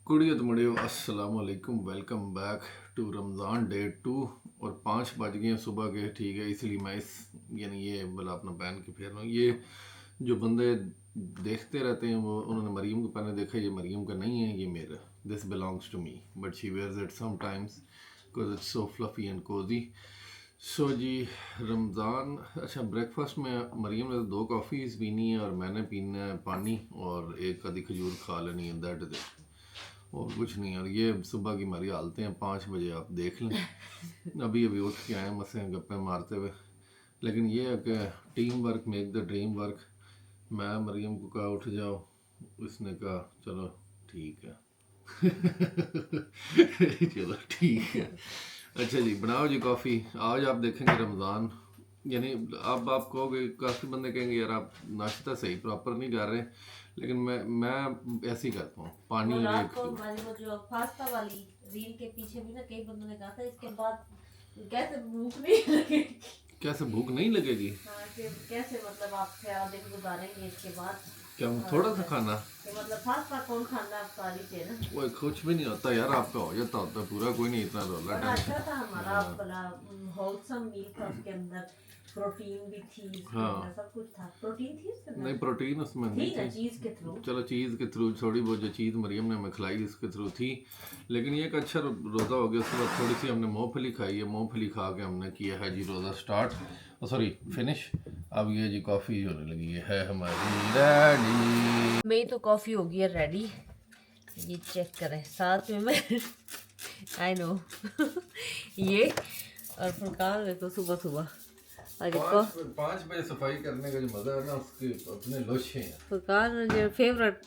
कुड़ियत मुड़ियो अस्सलाम वालेकुम, welcome back to Ramzan day 2। और 5 बज गए हैं सुबह के, ठीक है। इसलिए मैं यानी ये भला अपना पहन के फिर रहा हूँ। ये जो बंदे देखते रहते हैं वो उन्होंने मरीम को पहने देखा, ये मरीम का नहीं है, ये मेरा। This belongs to me but she wears it sometimes because it's so fluffy and cosy. So ji Ramzan. अच्छा, ब्रेकफास्ट में मरीम ने तो 2 कॉफ़ीज़ पीनी है और मैंने पीना है पानी और एक आधी खजूर खा लेनी है, दैट इज़ इट, और कुछ नहीं। और ये सुबह की हमारी हालतें हैं, 5 बजे आप देख लें। अभी अभी उठ के आए मसे गप्पे मारते हुए। लेकिन ये है कि team work make the dream work. मैं मरियम को कहा उठ जाओ, उसने कहा चलो ठीक है। चलो ठीक है। अच्छा जी, बनाओ जी कॉफ़ी। आज आप देखेंगे रमज़ान, यानी अब आप कहोगे, काफ़ी बंदे कहेंगे यार आप नाश्ता सही प्रॉपर नहीं कर रहे, लेकिन मैं ऐसे ही करता हूँ। पानी वो और रात एक को मैंने वो जो पास्ता वाली रील के पीछे भी ना कई बंदों ने कहा था इसके बाद कैसे भूख नहीं लगेगी। कैसे भूख नहीं लगेगी? हाँ कि कैसे मतलब आप क्या दिन गुजारेंगे इसके बाद, क्या थोड़ा सा खाना? कि मतलब पास्ता कौन खाना आप सारी से ना। वो कुछ भी नहीं होता यार, आपका हो जाता होता पूरा, कोई नहीं इतना रोला बड़ा टेंशन। अच्छा था हमारा बड़ा होलसम मील था। उसके अंदर प्रोटीन भी थी, उसके हाँ। अंदर सब कुछ था। प्रोटीन थी उसके अंदर, नहीं प्रोटीन उसमें थी नहीं ना थी। चीज के थ्रू। चलो चीज़ के थ्रू थोड़ी बहुत जो चीज़ मरियम ने हमें खिलाई उसके थ्रू थी। लेकिन ये एक अच्छा रोज़ा हो गया। उसके बाद थोड़ी सी हमने मूँगफली खाई है, मूँगफली खा के हमने किया है जी रोज़ा स्टार्ट, सॉरी फिनिश। अब ये जी कॉफ़ी होने लगी है हमारी रेडी। मेरी तो कॉफ़ी हो गई है रेडी, ये चेक करें। साथ में मैं आई नो ये और फुरकान देखो सुबह सुबह आज 5 बजे सफाई करने का जो मज़ा है ना, उसके अपने लोशे हैं। फुरकान जो favourite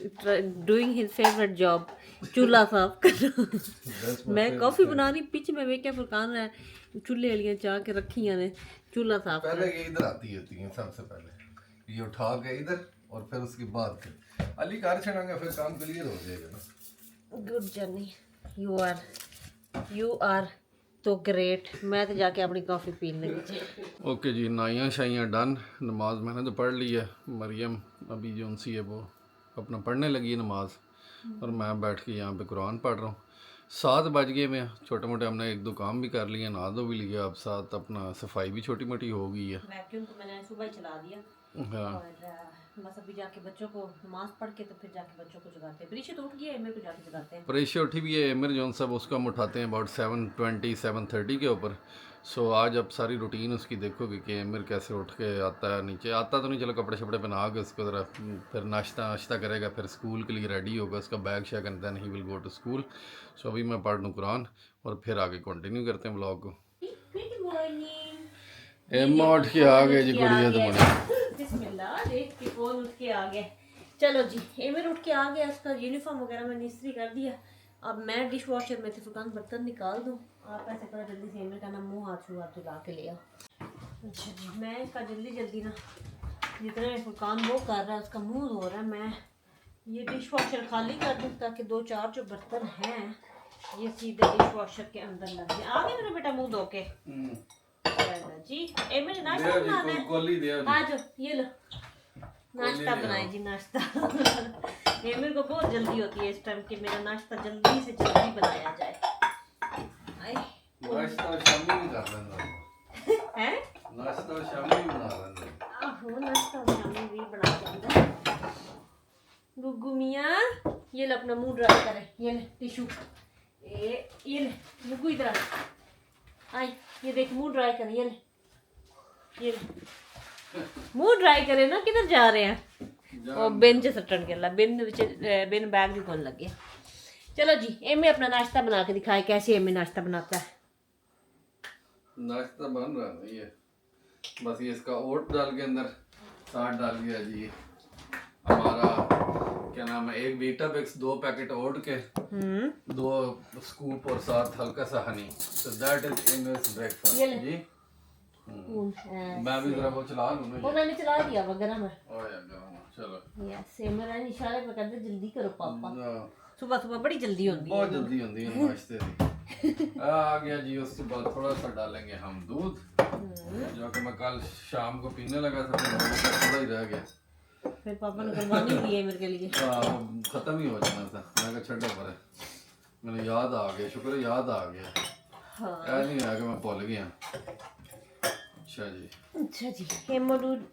doing his favourite job, चूल्हा साफ करना। मैं कॉफ़ी बनानी पिच में वे क्या फुरकान है चूल्हे वालियां चाह के रखियां ने, चूल्हा साफ पहले ये इधर आती होती है, सबसे पहले ये उठा के इधर, और फिर उसके बाद फिर अली कार छड़ांगे, फिर काम क्लियर हो जाएगा ना। गुड जर्नी, यू आर तो ग्रेट। मैं तो जाके अपनी कॉफ़ी पी लगी। ओके जी, नाइयाँ शाइयाँ डन। नमाज मैंने तो पढ़ ली है। मरियम अभी जो उनसी है वो अपना पढ़ने लगी है नमाज, और मैं बैठ के यहाँ पे कुरान पढ़ रहा हूँ। 7 बज गए में छोटे मोटे हमने 1-2 काम भी कर लिए, नहा धो भी लिया। अब साथ अपना सफाई भी छोटी मोटी हो गई है। वैक्यूम तो मैंने सुबह ही चला दिया। हाँ, और बस अभी जाके बच्चों को नमाज पढ़ के तो फिर जाके बच्चों को जगाते हैं। प्रीशा तो उठ गया है, मेरे को जाके जगाते हैं। परेशा उठी भी है, एमिर जोन साहब उसको हम उठाते हैं अबाउट 7:20 7:30 के ऊपर। सो आज अब सारी रूटीन उसकी देखोगे कि एमिर कैसे उठ के आता है। नीचे आता तो नहीं, चलो कपड़े शपड़े पहना के उसको ज़रा फिर नाश्ता करेगा, फिर स्कूल के लिए रेडी होगा, उसका bag shag and then he will go to school. So अभी मैं पढ़ लूँ कुरान और फिर आगे कंटिन्यू करते हैं ब्लॉग को। एम्मा उठ के आ गए जी, गुड़िया तुम्हारी। बिस्मिल्लाह, देख के कौन उठ के आ गया। चलो जी, एमिर उठ के आ गया। उसका यूनिफॉर्म वगैरह मैंने इस्त्री कर दिया। अब मैं डिश वॉशर में से फुरकान बर्तन निकाल दूँ। आप ऐसे करो जल्दी से, एमिर का ना मुँह हाथ छुआ तो ला के ले आओ। अच्छा जी, मैं इसका जल्दी ना जितना फुरकान वो कर रहा है उसका मुँह धो रहा है, मैं ये डिश वॉशर खाली कर दूँ ताकि 2-4 जो बर्तन हैं ये सीधे डिश वॉशर के अंदर लग जाए। आ गया मेरा बेटा मुँह धो के जी। एमिर नाश्ता बनाना है, आ जाओ ये लो नाश्ता बनाए जी। नाश्ता एमिर को बहुत जल्दी होती है इस टाइम कि मेरा नाश्ता जल्दी से जल्दी बनाया जाए। नाश्ता शामी भी कर लेंगे हैं? नाश्ता शामी भी बना लेंगे। आहो, नाश्ता शामी भी बना लेंगे। गुग्गू मियाँ ये लो अपना मुंह ड्राई करे, ये ले टिश्यू, ये ले गुग्गू इधर आ, आई ये देख मुंह ड्राई करे, ये ले मुंह ड्राई करे ना। किधर जा रहे हैं? और बिन च सट्टन के ला बिन बैग भी कौन लग गया। चलो जी, एमे अपना नाश्ता बना के दिखाए कैसे एमे नाश्ता बनाता है। नाश्ता बन रहा है ये, बस ये इसका ओट डाल के अंदर साथ डाल दिया जी हमारा, क्या नाम है, 1 वीटाबिक्स, 2 पैकेट ओट के, 2 स्कूप और साथ हल्का सा हनी। सो दैट इज इनर्स ब्रेकफास्ट जी। मैं भी जरा वो चला लूँ ना, वो मैंने चला दिया वगैरह में। चलो यस, मेरा इशारे पे कहते जल्दी करो पापा। सुबह सुबह बड़ी जल्दी होती है, बहुत जल्दी होती है नाश्ते की। आ गया जी। उसके बाद थोड़ा सा डालेंगे हम दूध, जो कि मैं कल शाम को पीने लगा था, थोड़ा ही रह गया। फिर पापा ने कुर्बानी दी है मेरे के लिए। खत्म ही हो जाना था, मैं कहा छोड़ो पर मैंने याद आ गया, शुक्र है याद आ गया। हाँ ऐ नहीं आया कि मैं भूल गया। अच्छा जी, अच्छा जी। ये मरूद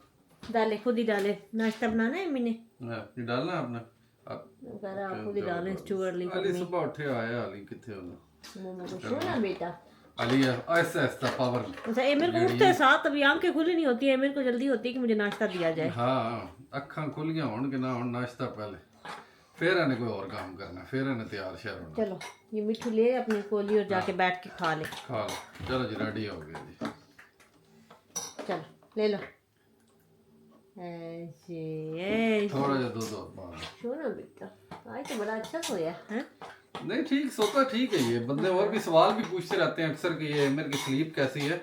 डाले, खुद ही डाले। नाश्ता बनाना है मैंने, ये डालना है आपने। आप कह रहा आप खुद ही डालें स्टूअर्ली अली फॉर मी। सुबह उठे आया, अली किथे होना। मोमो को सोना बेटा। अली ऐसा ऐसा पावर। अच्छा एमिर को उठते साथ अभी आंखें खुली नहीं होती है, एमिर को जल्दी होती है कि मुझे नाश्ता दिया जाए। हाँ अखा खुल गया होन कि ना होन, नाश्ता पहले, फिर इन्हें कोई और काम करना, फिर इन्हें तैयार श्यार होना। चलो ये मिठू ले अपनी कोली और जाके बैठ के खा ले। खा लो, चलो जी रेडी हो गया जी। चलो ले लो। ऐसे ऐसे थोड़ा जा दूध और पा लो। सोना बेटा, आज तो बड़ा अच्छा सोया है। नहीं ठीक सोता ठीक है। ये बंदे और भी सवाल भी पूछते रहते हैं अक्सर कि ये मेरे की स्लीप कैसी है।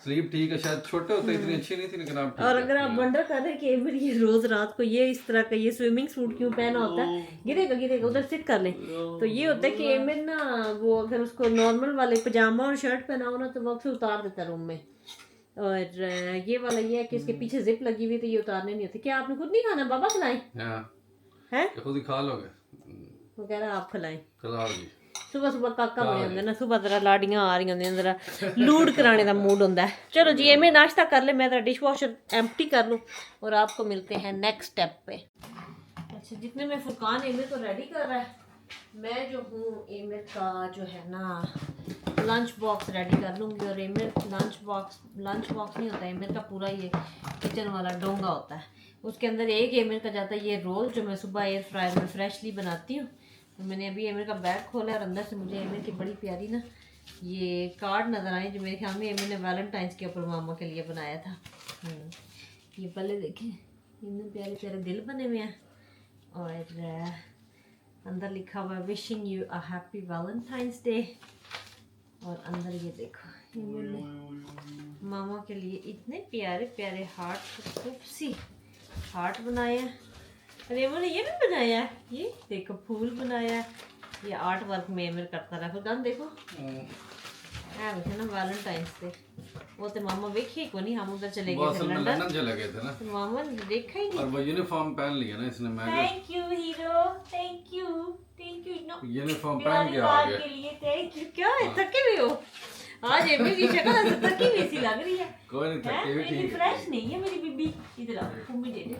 स्लीप ठीक है, शायद छोटे होते इतनी अच्छी नहीं थी, लेकिन आप ठीक और है। अगर आप वंडर कर रहे हैं कि एमिर ये रोज रात को ये इस तरह का ये स्विमिंग सूट क्यों पहना होता है, गिरेगा गिरेगा, उधर सिट कर ले। तो ये होता है कि एमिर ना वो अगर उसको नॉर्मल वाले पजामा और शर्ट पहना हो ना तो वो अक्सर उतार देता है रूम में। और ये वाला ये है कि इसके पीछे जिप लगी हुई तो ये उतारने नहीं होती। क्या आपने खुद नहीं खाना, बाबा खिलाएं? हाँ हैं? ये खुद ही खा लोगे। वो कह रहा आप खिलाएं। खिलाओ जी। सुबह सुबह काका बने होंगे ना, सुबह जरा लाड़ियां आ रही होंगी, जरा लूड कराने का मूड होता है। चलो जी एमे नाश्ता कर ले, मैं डिश वॉशर एम्प्टी कर लूँ और आपको मिलते हैं नेक्स्ट स्टेप पे। अच्छा जितने में फुरकान एमिर को रेडी कर रहा है, मैं जो हूँ एमिर का जो है ना लंच बॉक्स रेडी कर लूँगी। और एमिर लंच बॉक्स नहीं होता, एमिर का पूरा ये किचन वाला डोंगा होता है। उसके अंदर एक एमिर का जाता है ये रोल जो मैं सुबह एयर फ्रायर में फ्रेशली बनाती हूँ। तो मैंने अभी एमिर का बैग खोला और अंदर से मुझे एमिर की बड़ी प्यारी ना ये कार्ड नज़र आई जो मेरे ख्याल में एमिर ने वैलेंटाइंस के ऊपर मामा के लिए बनाया था। ये पहले देखें, इतने प्यारे प्यारे दिल बने हुए हैं और अंदर लिखा हुआ है wishing you a happy Valentine's day. और अंदर ये देखो एमिर ने मामा के लिए इतने प्यारे प्यारे हार्ट, खूबसी हार्ट बनाए हैं। अरे एमिर ने ये भी बनाया है, ये देखो फूल बनाया है। ये आर्ट वर्क में एमिर करता रहा। फिर देखो है ना वैलेंटाइंस डे, वो तो मामा वेखे को नहीं, हम उधर चले गए थे लंदन चले गए थे ना, तो मामा ने देखा ही नहीं। और वो यूनिफॉर्म पहन लिया ना इसने। मैं thank you hero, thank you uniform पहन के आ गया। के लिए थैंक यू। क्या है थके हुए हो? आज एमिर की शक्ल ऐसे थकी हुई सी लग रही है। कोई नहीं, थके हुए ठीक है। फ्रेश नहीं है मेरी बीबी। इधर आओ, मम्मी दे दे।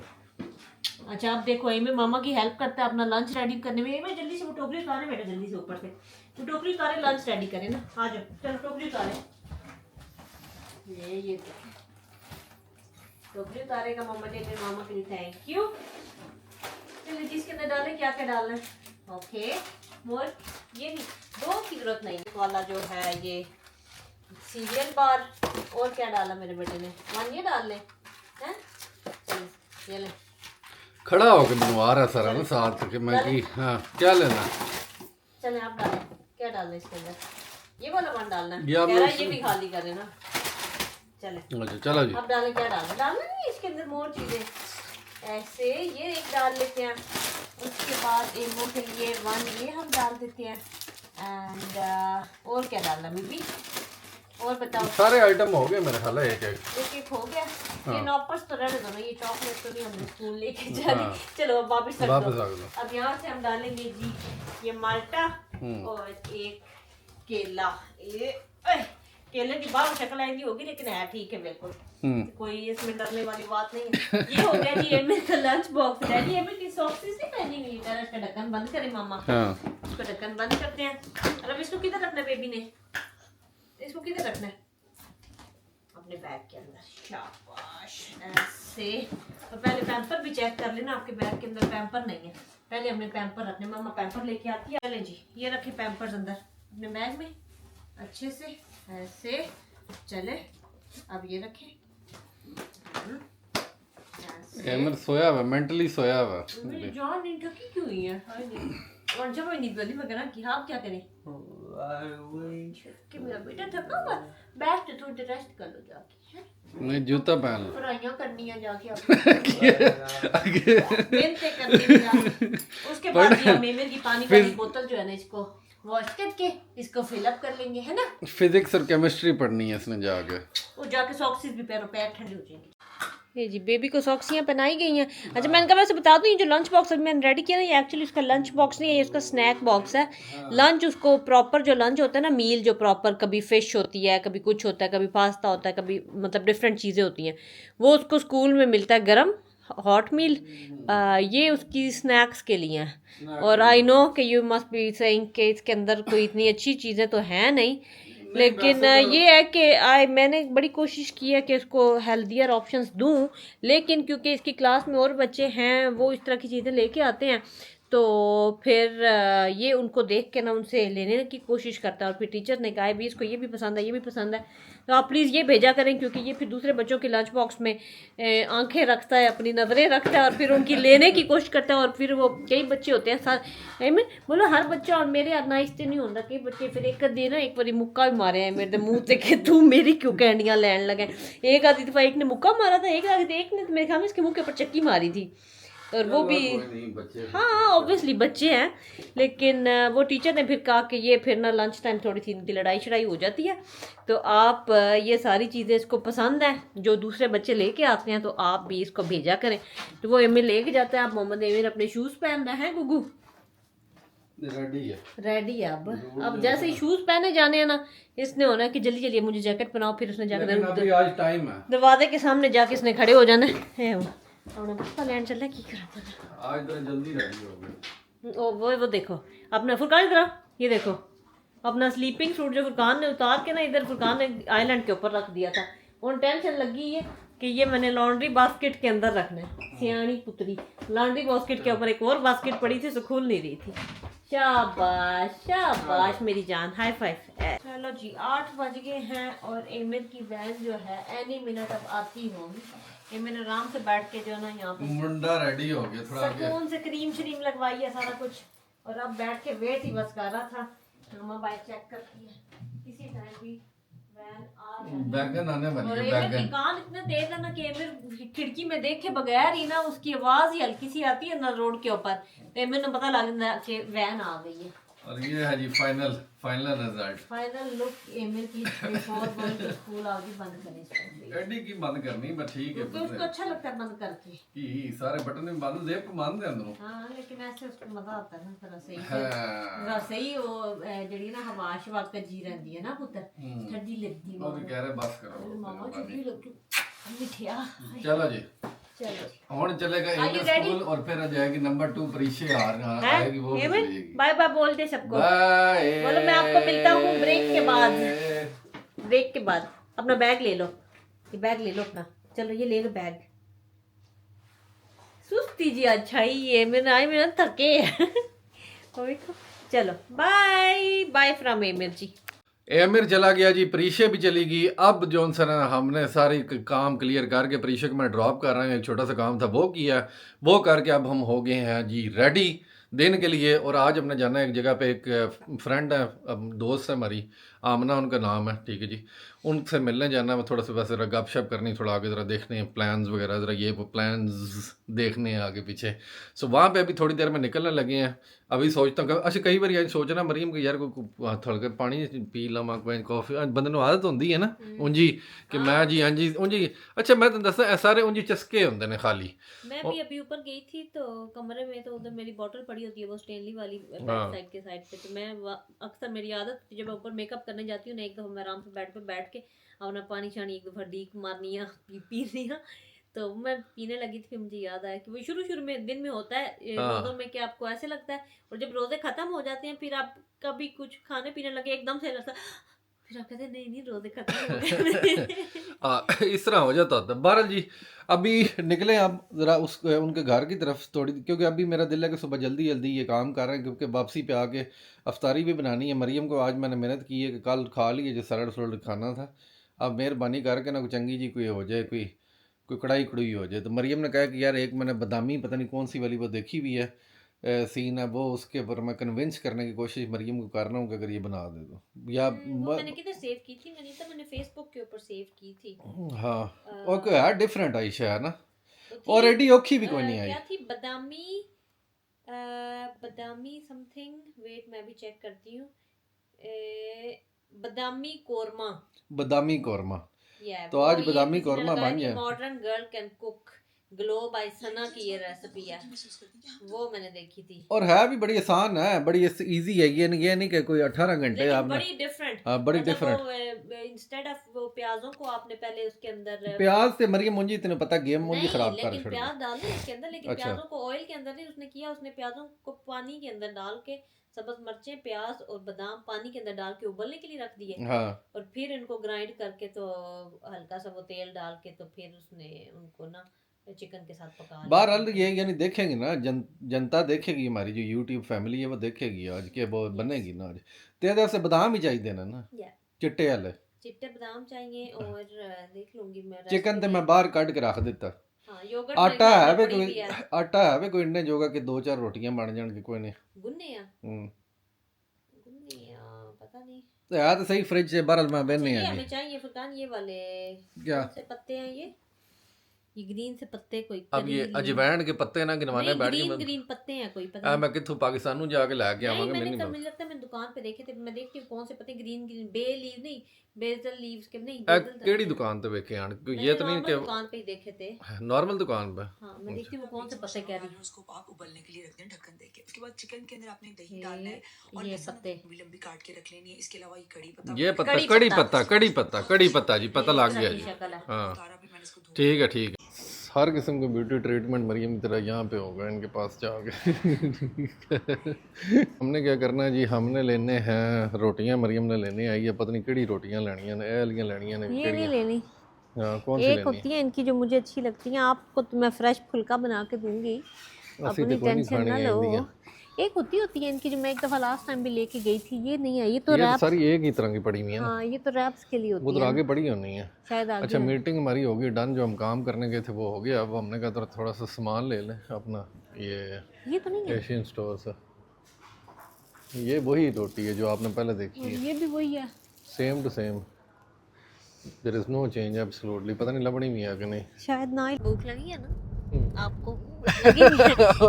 अच्छा आप देखो एमिर मामा की हेल्प करता है अपना लंच रेडी करने में। एमिर जल्दी से वो टोकरी उतारे बेटा, जल्दी से ऊपर से वो टोकरी उतारे, लंच रेडी करें ना। आ जाओ चलो टोकरी उतारे। ये टोकरी उतारेगा मामा जी ने, मामा के लिए थैंक यू। चलिए जिसके अंदर डालें क्या क्या डालना है। ओके मोर ये नहीं, दो की जरूरत नहीं वाला जो है ये सीरियल बार। और क्या डाला मेरे बेटे ने, वन ये डाल लें हैं। चलिए ये लें, खड़ा होके बनवा रहा सारा ना साथ के मैं की। हाँ क्या लेना? चलें आप डालें। क्या डालना है इसके अंदर? ये वाला वन डालना है। ये आप कह रहा है ये भी खाली करें ना। चलें अच्छा चलो जी। अब डालें, क्या डालना? डालना नहीं है इसके अंदर मोर चीज़ें। ऐसे ये एक डाल लेते हैं, उसके बाद एमो के लिए वन ये हम डाल देते हैं। एंड और क्या डालना बीबी, और बताओ? सारे आइटम हो गए मेरे ख्याल है, एक एक हो गया। ये नॉपर्स तो रहने दो ना, ये चॉकलेट तो नहीं हमने स्कूल लेके जानी। चलो अब वापस रख दो। अब यहाँ से हम डालेंगे जी ये माल्टा और एक केला। ये केले की बाहर शक्ल ऐसी होगी लेकिन है ठीक है बिल्कुल, कोई इसमें डरने वाली बात नहीं है। ये हो गया जी एमिर का लंच बॉक्स रेडी। एमिर की सॉक्सेस नहीं पहनी हुई है, इसका ढक्कन बंद करें मामा। इसको ढक्कन बंद करते हैं। और अब इसको किधर रखना है बेबी ने, इसको किधर रखना है? अपने बैग के अंदर। शाबाश ऐसे। और पहले पैम्पर भी चेक कर लेना, आपके बैग के अंदर पैम्पर नहीं है। पहले हमने पैम्पर रखने, मामा पैम्पर लेके आती है। चलें जी ये रखे पैम्पर्स अंदर अपने बैग में अच्छे से ऐसे। चले अब ये रखें। एमर सोया हुआ, मेंटली सोया हुआ। मेरी जान नहीं थकी क्यों हुई है? और जब मैं नींद वाली वगैरह की, आप क्या करें कि मेरा बेटा थका हुआ, बैठ थोड़ी देर रेस्ट कर लो जाके। नहीं जूता पहन लो, पढ़ाइयाँ करनी है जाके मेहनतें करनी है। उसके बाद हम एमिर की पानी वाली बोतल जो है ना इसको वॉश करके इसको फिलअप कर लेंगे, है ना। फिजिक्स और केमिस्ट्री पढ़नी है इसने जाके। वो जाके सॉक्सेस भी पहनो, पैर ठंडे हो जाएंगे। ये जी बेबी को सॉक्सियाँ पहनाई गई हैं। अच्छा मैंने कहा वैसे बता दूँ, ये जो लंच बॉक्स अभी मैंने रेडी किया ना, ये एक्चुअली उसका लंच बॉक्स नहीं है, ये उसका स्नैक बॉक्स है। लंच उसको प्रॉपर जो लंच होता है ना, मील जो प्रॉपर, कभी फिश होती है, कभी कुछ होता है, कभी पास्ता होता है, कभी मतलब डिफरेंट चीज़ें होती हैं, वो उसको स्कूल में मिलता है गर्म हॉट मील। ये उसकी स्नैक्स के लिए हैं। और आई नो कि यू मस्ट बी सेइंग कि इसके अंदर कोई इतनी अच्छी चीज़ें तो हैं नहीं, लेकिन ये है कि मैंने बड़ी कोशिश की है कि इसको हेल्दियर ऑप्शंस दूं, लेकिन क्योंकि इसकी क्लास में और बच्चे हैं वो इस तरह की चीज़ें लेके आते हैं, तो फिर ये उनको देख के ना उनसे लेने की कोशिश करता है। और फिर टीचर ने कहा भी इसको ये भी पसंद है, ये भी पसंद है, तो आप प्लीज़ ये भेजा करें, क्योंकि ये फिर दूसरे बच्चों के लंच बॉक्स में आंखें रखता है, अपनी नज़रें रखता है, और फिर उनकी लेने की कोशिश करता है। और फिर वो कई बच्चे होते हैं साथ आई मीन बोलो हर बच्चा और मेरे नाइस तो नहीं होता, कई बच्चे फिर एक दिन ना एक बारी मुक्का भी मारे हैं मेरे मुंह से कि तू मेरी क्यों कैंडियाँ लैन लगे। एक आधी दफ़ा एक ने मुक्का मारा था, एक ने तो मेरे ख्याल में इसके मुँह के ऊपर चक्की मारी थी, और वो भी हाँ ऑब्वियसली बच्चे हैं। लेकिन वो टीचर ने फिर कहा कि ये फिर ना लंच टाइम थोड़ी सी इनकी लड़ाई शड़ाई हो जाती है, तो आप ये सारी चीज़ें इसको पसंद है जो दूसरे बच्चे लेके आते हैं, तो आप भी इसको भेजा करें। तो वो एमिर लेके जाता है। आप मोहम्मद एमिर अपने शूज़ पहन रहे हैं, गुगू रेडी है। अब जैसे ही शूज़ पहने जाने हैं ना, इसने होना है कि जल्दी जल्दी मुझे जैकेट पहनाओ, फिर उसने जाकर आज टाइम है, दरवाजे के सामने जाके इसने खड़े हो जाना है। अपना बस्ता लैंड चल रहा है, की करा आज तो जल्दी रेडी हो गए। ओ वो देखो अपना फुरकान करा, ये देखो अपना स्लीपिंग सूट जो फुरकान ने उतार के ना इधर फुरकान ने आइलैंड के ऊपर रख दिया था। उन टेंशन लगी है कि ये मैंने लॉन्ड्री बास्केट के अंदर रखना है। सियाणी पुत्री, लॉन्ड्री बास्केट के ऊपर एक और बास्केट पड़ी थी, सो खुल नहीं रही थी। शाबाश शाबाश मेरी जान, हाई फाइव। चलो जी 8 बज गए हैं और एमिर की वैन जो है एनी मिनट अब आती होगी। ये मैंने आराम से बैठ के जो है ना यहाँ पे मुंडा रेडी हो गया, थोड़ा सुकून से क्रीम श्रीम लगवाई है सारा कुछ, और अब बैठ के वेट ही बस कर रहा था। मामा बाइक चेक करती है इसी टाइम भी वैन आ जाए। बैगन आने वाली और है, एमिर बैगन की कान इतना तेज है ना कि एमिर खिड़की में देखे बगैर ही ना उसकी आवाज ही हल्की सी आती है ना रोड के ऊपर, तो एमिर ने पता लग जाता कि वैन आ गई है। और ये है जी final result, final look Emir की बिफोर गोइंग टू स्कूल। आगे बंद करें इसको, एडी की बंद करनी बस, ठीक है क्योंकि उसको अच्छा लगता है बंद करके की सारे बटन में बंद, जेब को बंद दे अंदरों। हाँ लेकिन ऐसे उसको मजा आता है ना, जरा सही जरा सही वो जड़ी ना हवा शवा कजी रहती है ना पुत्र, ठंडी लगती वो भी कह रहे बस करो मामा ठंडी लगती मिठिया। चलो जी चलो ਹੁਣ चलेगा इंग्लिश स्कूल और फिर आ जाएगी नंबर 2 परीक्षा आएगी वो भी चलेगी। बाय बाय बोल दे सबको, बाय। बोलो मैं आपको मिलता हूँ ब्रेक के बाद। ब्रेक के बाद अपना बैग ले लो, ये बैग ले लो अपना, चलो ये ले लो बैग। सुस्ती जी अच्छा ही है मेरा, आई मेरा थके चलो bye bye from Amir ji. Amir चला गया जी, परीक्षा भी चली गई। अब जॉनसन हमने सारी काम क्लियर करके परीक्षा को मैं ड्रॉप कर रहा हूँ, एक छोटा सा काम था वो किया, वो करके अब हम हो गए हैं जी रेडी दिन के लिए। और आज हमने जाना है एक जगह पे, एक फ्रेंड है, अब दोस्त है हमारी, आमना उनका नाम है, ठीक है जी, उनसे मिलने जाना है। थोड़ा सा वैसे ज़रा गपशप करनी, थोड़ा आगे ज़रा देखने हैं प्लान्स वगैरह, ज़रा ये वो प्लान्स देखने हैं आगे पीछे। सो वहाँ पे अभी थोड़ी देर में निकलने लगे हैं। अभी सोचता हूँ अच्छा कई बार यही सोचना मरीम कि यार को थोड़ा के पानी पी लवां, कोई कॉफी, बंदे ਨੂੰ आदत होंदी है ना उंजी कि मैं जी हाँ जी उंजी। अच्छा मैं तुम दसा सारे उंजी चस्के होंदे ने खाली। मैं भी अभी ऊपर गई थी तो कमरे में, तो उधर मेरी बोतल पड़ी होती है वो स्टेनली वाली बैक साइड के साइड पे, तो मैं अक्सर मेरी आदत जब मैं ऊपर मेकअप करने जाती हूँ ना, एक दफ़ा मैं आराम से बेड पे बैठ के अपना पानी शानी एक दफ़ा डीक मारनी है, पी लिया, तो मैं पीने लगी थी। फिर मुझे याद आया कि वो शुरू में दिन में होता है रोज़ों में कि आपको ऐसे लगता है, और जब रोज़े ख़त्म हो जाते हैं फिर आप कभी कुछ खाने पीने लगे एकदम से लगता है, फिर आप कहते हैं नहीं रोज़े ख़त्म हो गए। इस तरह हो जाता होता। बहरहाल जी अभी निकले आप ज़रा उस उनके घर की तरफ थोड़ी, क्योंकि अभी मेरा दिल है कि सुबह जल्दी जल्दी ये काम कर रहे हैं, क्योंकि वापसी पे आके अफ्तारी भी बनानी है। मरियम को आज मैंने मेहनत की है कि कल खा लिए जो सलाद सलड खाना था, अब मेहरबानी करके ना कोई चंगी जी कोई हो जाए, कोई कढ़ाई कड़ुई हो जाए। तो मरियम ने कहा कि यार एक मैंने बादामी पता नहीं कौन सी वाली वो देखी हुई है सीन है, वो उसके ऊपर मैं कन्विंस करने की कोशिश मरियम को कर रहा हूँ कि अगर ये बना दे तो, या वो मैंने किधर सेव की थी, मैंने फेसबुक के ऊपर सेव की थी। हाँ ओके यार डिफरेंट आई शायद ना, तो और एडी औखी भी कोई नहीं आई। क्या थी बादामी समथिंग, वेट मैं भी चेक करती हूँ, बादामी कोरमा। बादामी कौरमा तो आज बादामी कौरमा बन गया। Modern girl can cook, glow by Sana की ये रेसिपी है, वो मैंने देखी थी। और है भी बड़ी आसान है, बड़ी इजी है, ये नहीं कि कोई 18 घंटे आपने। बड़ी डिफरेंट। हाँ बड़ी डिफरेंट। इंस्टेड ऑफ वो प्याजों को आपने पहले उसके अंदर प्याज से मरियम मुंजी तेने पता गेम मुंजी खराब कर लेकिन छोड़ प्याज डाल दी इसके अंदर, लेकिन अच्छा। प्याजों को ऑयल के अंदर नहीं उसने किया, उसने प्याजों को पानी के अंदर डाल के सब्ज मिर्चें, प्याज और बादाम पानी के अंदर डाल के उबलने के लिए रख दिए। हाँ। और फिर इनको ग्राइंड करके तो हल्का सा वो तेल डाल के तो फिर उसने उनको ना चिकन के साथ पका लिया। बहरहाल ये यानी देखेंगे ना, जनता देखेगी, हमारी जो यूट्यूब फैमिली है वो देखेगी आज के, वो बनेगी ना आज। तेरे से बादाम ही चाहिए ना ना, चिट्टे वाले चिट्टे बादाम चाहिए। और देख लूंगी मैं चिकन तो मैं बाहर काट के रख दिता। हाँ, योगर्ट आटा है वे कोई, आटा है वे कोई इन्ने जोगा कि 2-4 रोटियां बन जाएंगी, कोई नहीं गुन्ने या पता नहीं यार तो सही फ्रिज से बहरहाल मैं बहने हैं। हमें चाहिए फुरकान ये वाले क्या से पत्ते हैं, ये ग्रीन से पत्ते कोई। अब ये अजवाइन के पत्ते ना गिनवाने बैठ गए। ग्रीन पत्ते हैं कोई पता नहीं। मैं किथों पाकिस्तान में जाके लेके आवांगा। मैंने मुझे लगता है मैं दुकान पे देखे थे, मैं देखती हूं कौन से पत्ते ग्रीन बे लीव नहीं, बेसल लीव्स के नहीं। केड़ी दुकान पे देखे आन ये तो नहीं कि दुकान पे ही देखे थे, नॉर्मल दुकान पे। हां मैं देखती हूं कौन से पत्ते कह रही है। उसको आप उबलने के लिए रख दें ढक्कन देके। उसके बाद चिकन के अंदर आपने दही डालना है और ये लहसुन पत्ते लंबी काट के रख लेनी है। इसके अलावा ये कड़ी पत्ता, ये पत्ता कड़ी पत्ता जी पता लग गया जी। हाँ ठीक है ठीक है। हर किस्म का ब्यूटी ट्रीटमेंट मरियम की तरह यहाँ पे होगा इनके पास जाके। हमने क्या करना है जी, हमने लेने हैं रोटियां, मरियम ने लेने आई है, पता नहीं केड़ी रोटियां लेनी है, ए वाली लेनी है, ये नहीं लेनी। हाँ कौन सी एक लेनी होती है इनकी जो मुझे अच्छी लगती है, आपको तो मैं फ्रेश फुल्का बना के दूंगी, अपनी टेंशन ना लो। एक होती है इनकी जो मैं एक दफा लास्ट टाइम भी लेके गई थी, ये नहीं है, ये तो रैप सारी एक ही तरह की पड़ी हुई है। हाँ ये तो रैप्स के लिए होती है, वो तो आगे पड़ी होनी है शायद आगे। अच्छा मीटिंग हमारी होगी डन, जो हम काम करने गए थे वो हो गया। अब हमने कहा थोड़ा सा सामान ले लें अपना, ये तो नहीं है एशियन स्टोर से। ये वही रोटी है जो आपने पहले देखी है, ये भी वही है, same to same, there is no change absolutely. पता नहीं लबड़ी भी है कि नहीं, शायद ना ही। भूख लगी है ना आपको?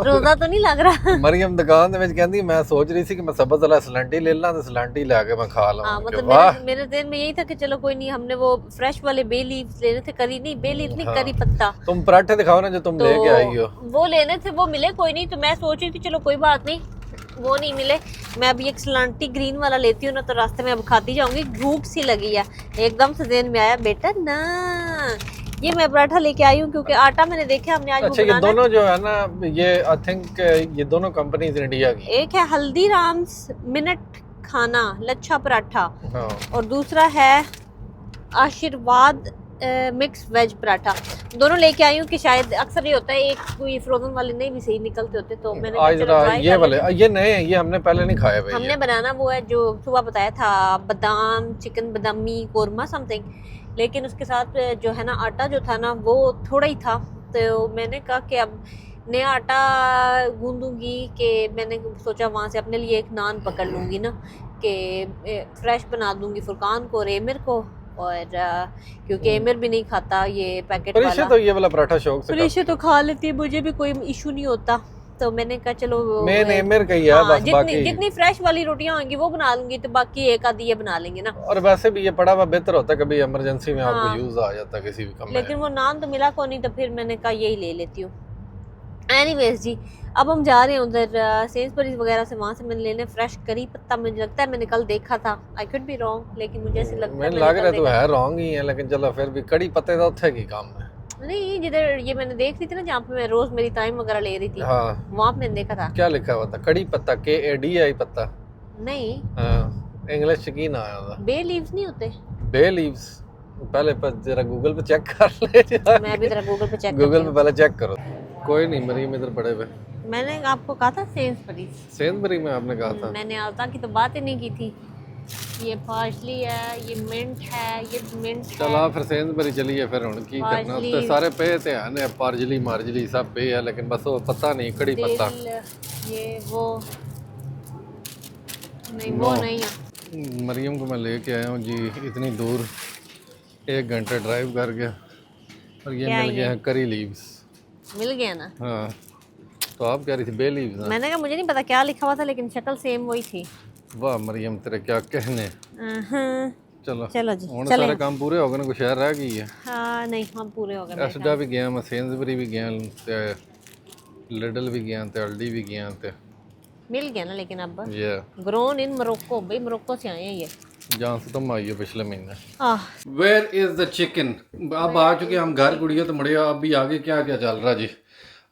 रोजा तो नहीं लग रहा? मरियम दुकान ਦੇ ਵਿੱਚ ਕਹਿੰਦੀ मैं सोच रही थी कि मैं सब्ज़ वाला सलांटी ले ਲਾਂ, तो सलांटी लाके मैं खा लूं। हाँ मतलब मेरे दिल में यही था कि चलो कोई नहीं, हमने वो फ्रेश वाले बे लीव्स लेने थे, करी नहीं बे लीव्स नहीं, करी पत्ता। तुम पराठे दिखाओ ना जो तुम लेके आई हो, वो लेने थे, वो मिले कोई नहीं, तो मैं सोच रही थी चलो कोई बात नहीं, वो नहीं मिले। मैं अभी एक सलांटी ग्रीन वाला लेती हूँ ना, तो रास्ते में अब खाती जाऊंगी। भूख सी लगी है, एकदम से ज़हन में आया बेटा ना ये मैं पराठा लेके आई हूँ, क्योंकि आटा मैंने देखा हमने आज। अच्छा ये दोनों जो है ना, ये आई थिंक ये दोनों कंपनीज इंडिया की, एक है हल्दीराम्स मिनट खाना लच्छा पराठा, हाँ। और दूसरा है आशीर्वाद मिक्स वेज पराठा। दोनों लेके आई हूँ कि शायद अक्सर ये होता है एक कोई फ्रोजन वाले नहीं भी सही निकलते होते, तो मैंने आज जरा ये वाले, ये नए हैं, ये हमने पहले नहीं खाए भाई। हमने बनाना वो है जो सुबह बताया था, बादाम चिकन बादामी कोरमा समथिंग, लेकिन उसके साथ जो है ना आटा जो था ना वो थोड़ा ही था, तो मैंने कहा कि अब नया आटा गूंदूंगी, कि मैंने सोचा वहाँ से अपने लिए एक नान पकड़ लूँगी ना, कि फ्रेश बना दूंगी फुरकान को और एमिर को, और क्योंकि एमिर भी नहीं खाता ये पैकेट वाला, तो ये वाला पराठा शौक से परीक्षा तो खा लेती है, मुझे भी कोई इशू नहीं होता, तो मैंने कहा चलो मेन एमिर का ही है बस, बाकी जितनी फ्रेश वाली रोटियां होंगी वो बना लूंगी, तो बाकी एक आधी ये बना लेंगे ना। और वैसे भी ये पड़ा हुआ बेहतर होता है, कभी इमरजेंसी में आपको यूज आ जाता है किसी भी काम में। लेकिन वो नान तो मिला को नहीं, तो फिर मैंने कहा यही ले लेती हूँ। एनीवेज जी, अब हम जा रहे हैं उधर सेंसबरीज वगैरह से, वहाँ से मैंने लेने फ्रेश करी पत्ता। मुझे लगता है मैंने कल देखा था, आई कुड बी रॉन्ग, लेकिन मुझे ऐसे लगता है मैंने लग रहा तो है रॉन्ग ही है, लेकिन चलो फिर भी कड़ी पत्ते तो उठे की काम है नहीं। जिधर ये मैंने देख रही थी ना, जहाँ पे मैं रोज मेरी टाइम वगैरह ले रही थी, हाँ। वहाँ पे मैंने देखा था। क्या लिखा हुआ था? कड़ी पत्ता, KADI पत्ता नहीं, हाँ इंग्लिश की ना आया था। बे लीव्स नहीं होते, बे लीव्स। पहले जरा गूगल पे चेक कर ले। मैं भी जरा गूगल पे चेक गूगल पे पहले चेक करो। कोई नहीं, मरीम इधर पड़े हुए। मैंने आपको कहा था सेंसबरीज, सेंसबरी में आपने कहा था। मैंने आलता की तो बात ही नहीं की थी। ये पार्सली है, ये मिंट है, ये मिंट है। चला फिर सेंसबरी चलिए फिर हुन की करना, उत्ते सारे पे थे ने पार्जली मार्जली सब पे है, लेकिन बस वो पता नहीं कड़ी पत्ता ये वो नहीं, वो नहीं है। मरियम को मैं लेके आया हूँ जी इतनी दूर, 1 घंटे ड्राइव करके, और ये मिल गया है करी लीव्स। मिल गया ना? हाँ तो आप कह रही थी बे लीव्स ना? मैंने कहा मुझे नहीं पता क्या लिखा हुआ था, लेकिन शक्ल सेम वही थी। वाह मरियम तेरे क्या कहने। चलो चलो जी ਹੁਣ चले ਸਾਰੇ ਕੰਮ ਪੂਰੇ ਹੋ ਗਏ ਨੇ ਕੁਛ ਸ਼ਹਿਰ ਰਹਿ ਗਈ ਹੈ हाँ नहीं हम पूरे हो गए ਐਸਡਾ ਵੀ ਗਿਆ ਮੈਂ ਸੇਨਜ਼ਬਰੀ ਵੀ ਗਿਆ ਤੇ ਲਿਡਲ ਵੀ ਗਿਆ ਤੇ ਅਲਡੀ ਵੀ ਗਿਆ ਤੇ मिल गया ना लेकिन अब ये ग्रोन इन मोरक्को भाई मोरक्को से आए हैं ये जहाँ से तुम आई हो पिछले महीने आह वेयर इज द चिकन अब आ चुके हम घर गुड़िया तो मुड़िया अभी आगे क्या क्या चल रहा जी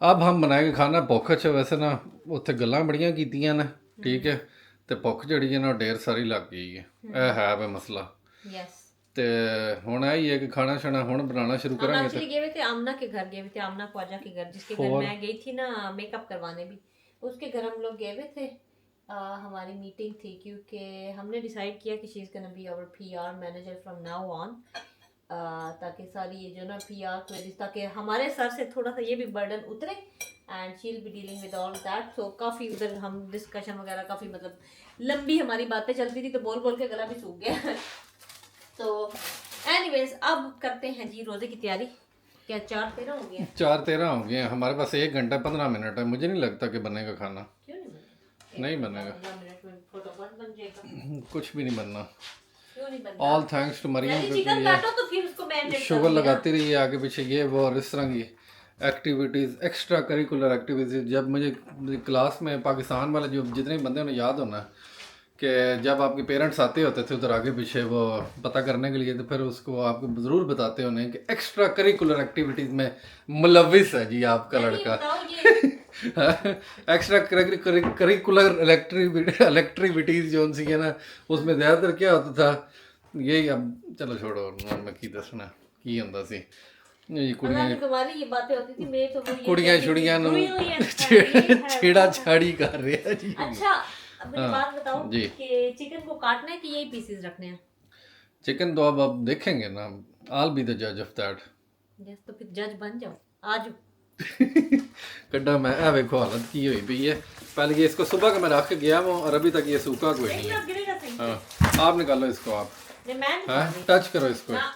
अब हम बनाएंगे खाना भुख च वैसे ना उत्थे गल्लां बड़ियां कीतियां ने ठीक है ते भुख जड़ी है ना ढेर सारी लग गई है यह है वे मसला यस ते हुण यही है कि खाना शाना हुण बनाना शुरू हम करांगे एक्चुअली गए हुए थे आमना के घर गए हुए थे आमना ख्वाजा के घर जिसके घर मैं गई थी ना मेकअप करवाने भी उसके घर हम लोग गए हुए थे हमारी मीटिंग थी क्योंकि हमने डिसाइड किया कि she is gonna be our PR manager from now on ताकि सारी ये जो ना पीआर क्वेरीज ताकि हमारे सर से थोड़ा सा ये भी बर्डन उतरे and she will be dealing with all that तो काफ़ी उधर हम डिस्कशन वगैरह काफ़ी मतलब लंबी हमारी बातें चलती थी तो बोल बोल के गला भी सूख गया तो एनीवेज अब करते हैं जी रोज़े की तैयारी क्या 4-13 हो गया 4-13 हो गए हैं हमारे पास 1 घंटा 15 मिनट है मुझे नहीं लगता कि बनेगा खाना क्यों नहीं नहीं बनेगा 15 मिनट में फटाफट बन जाएगा कुछ भी नहीं बनना क्यों नहीं बनता ऑल थैंक्स टू मरियम पहले चिकन काटो तो फिर उसको मैरिनेट शुगर लगाती रही है आगे पीछे ये वो और इस तरह की एक्टिविटीज़ एक्स्ट्रा करिकुलर एक्टिविटीज़ जब मुझे क्लास में पाकिस्तान वाले जो जितने बंदे उन्हें याद होना कि जब आपके पेरेंट्स आते होते थे उधर आगे पीछे वो पता करने के लिए तो फिर उसको आपको ज़रूर बताते होने कि एक्स्ट्रा करिकुलर एक्टिविटीज़ में मुलविस है जी आपका लड़का एक्स्ट्रा करिकुलर इलेक्ट्रिविटीज़ जो उनसी है ना उसमें ज़्यादातर क्या होता था यही अब चलो छोड़ो मैं की दसना की होंदा सी ये कुड़ियां तुम्हारी ये बातें होती थी मेरे तो वो ये कुड़ियां छुड़ियां छेड़ा छाड़ी कर रहे हैं जी अच्छा अब मुझे बात बताओ जी। कि चिकन को काटना है कि यही पीसेस रखने हैं चिकन तो अब देखेंगे ना I'll be the judge of that yes तो फिर जज बन जाओ आज कड्डा मैं ए देखो हालत की हुई पई है पहले ये इसको सुबह का मैं रख के गया हूँ और अभी तक ये सूखा कोई नहीं है गिरेगा सही हाँ आप निकालो इसको आप नहीं मैं नहीं हाँ टच करो इसको ना।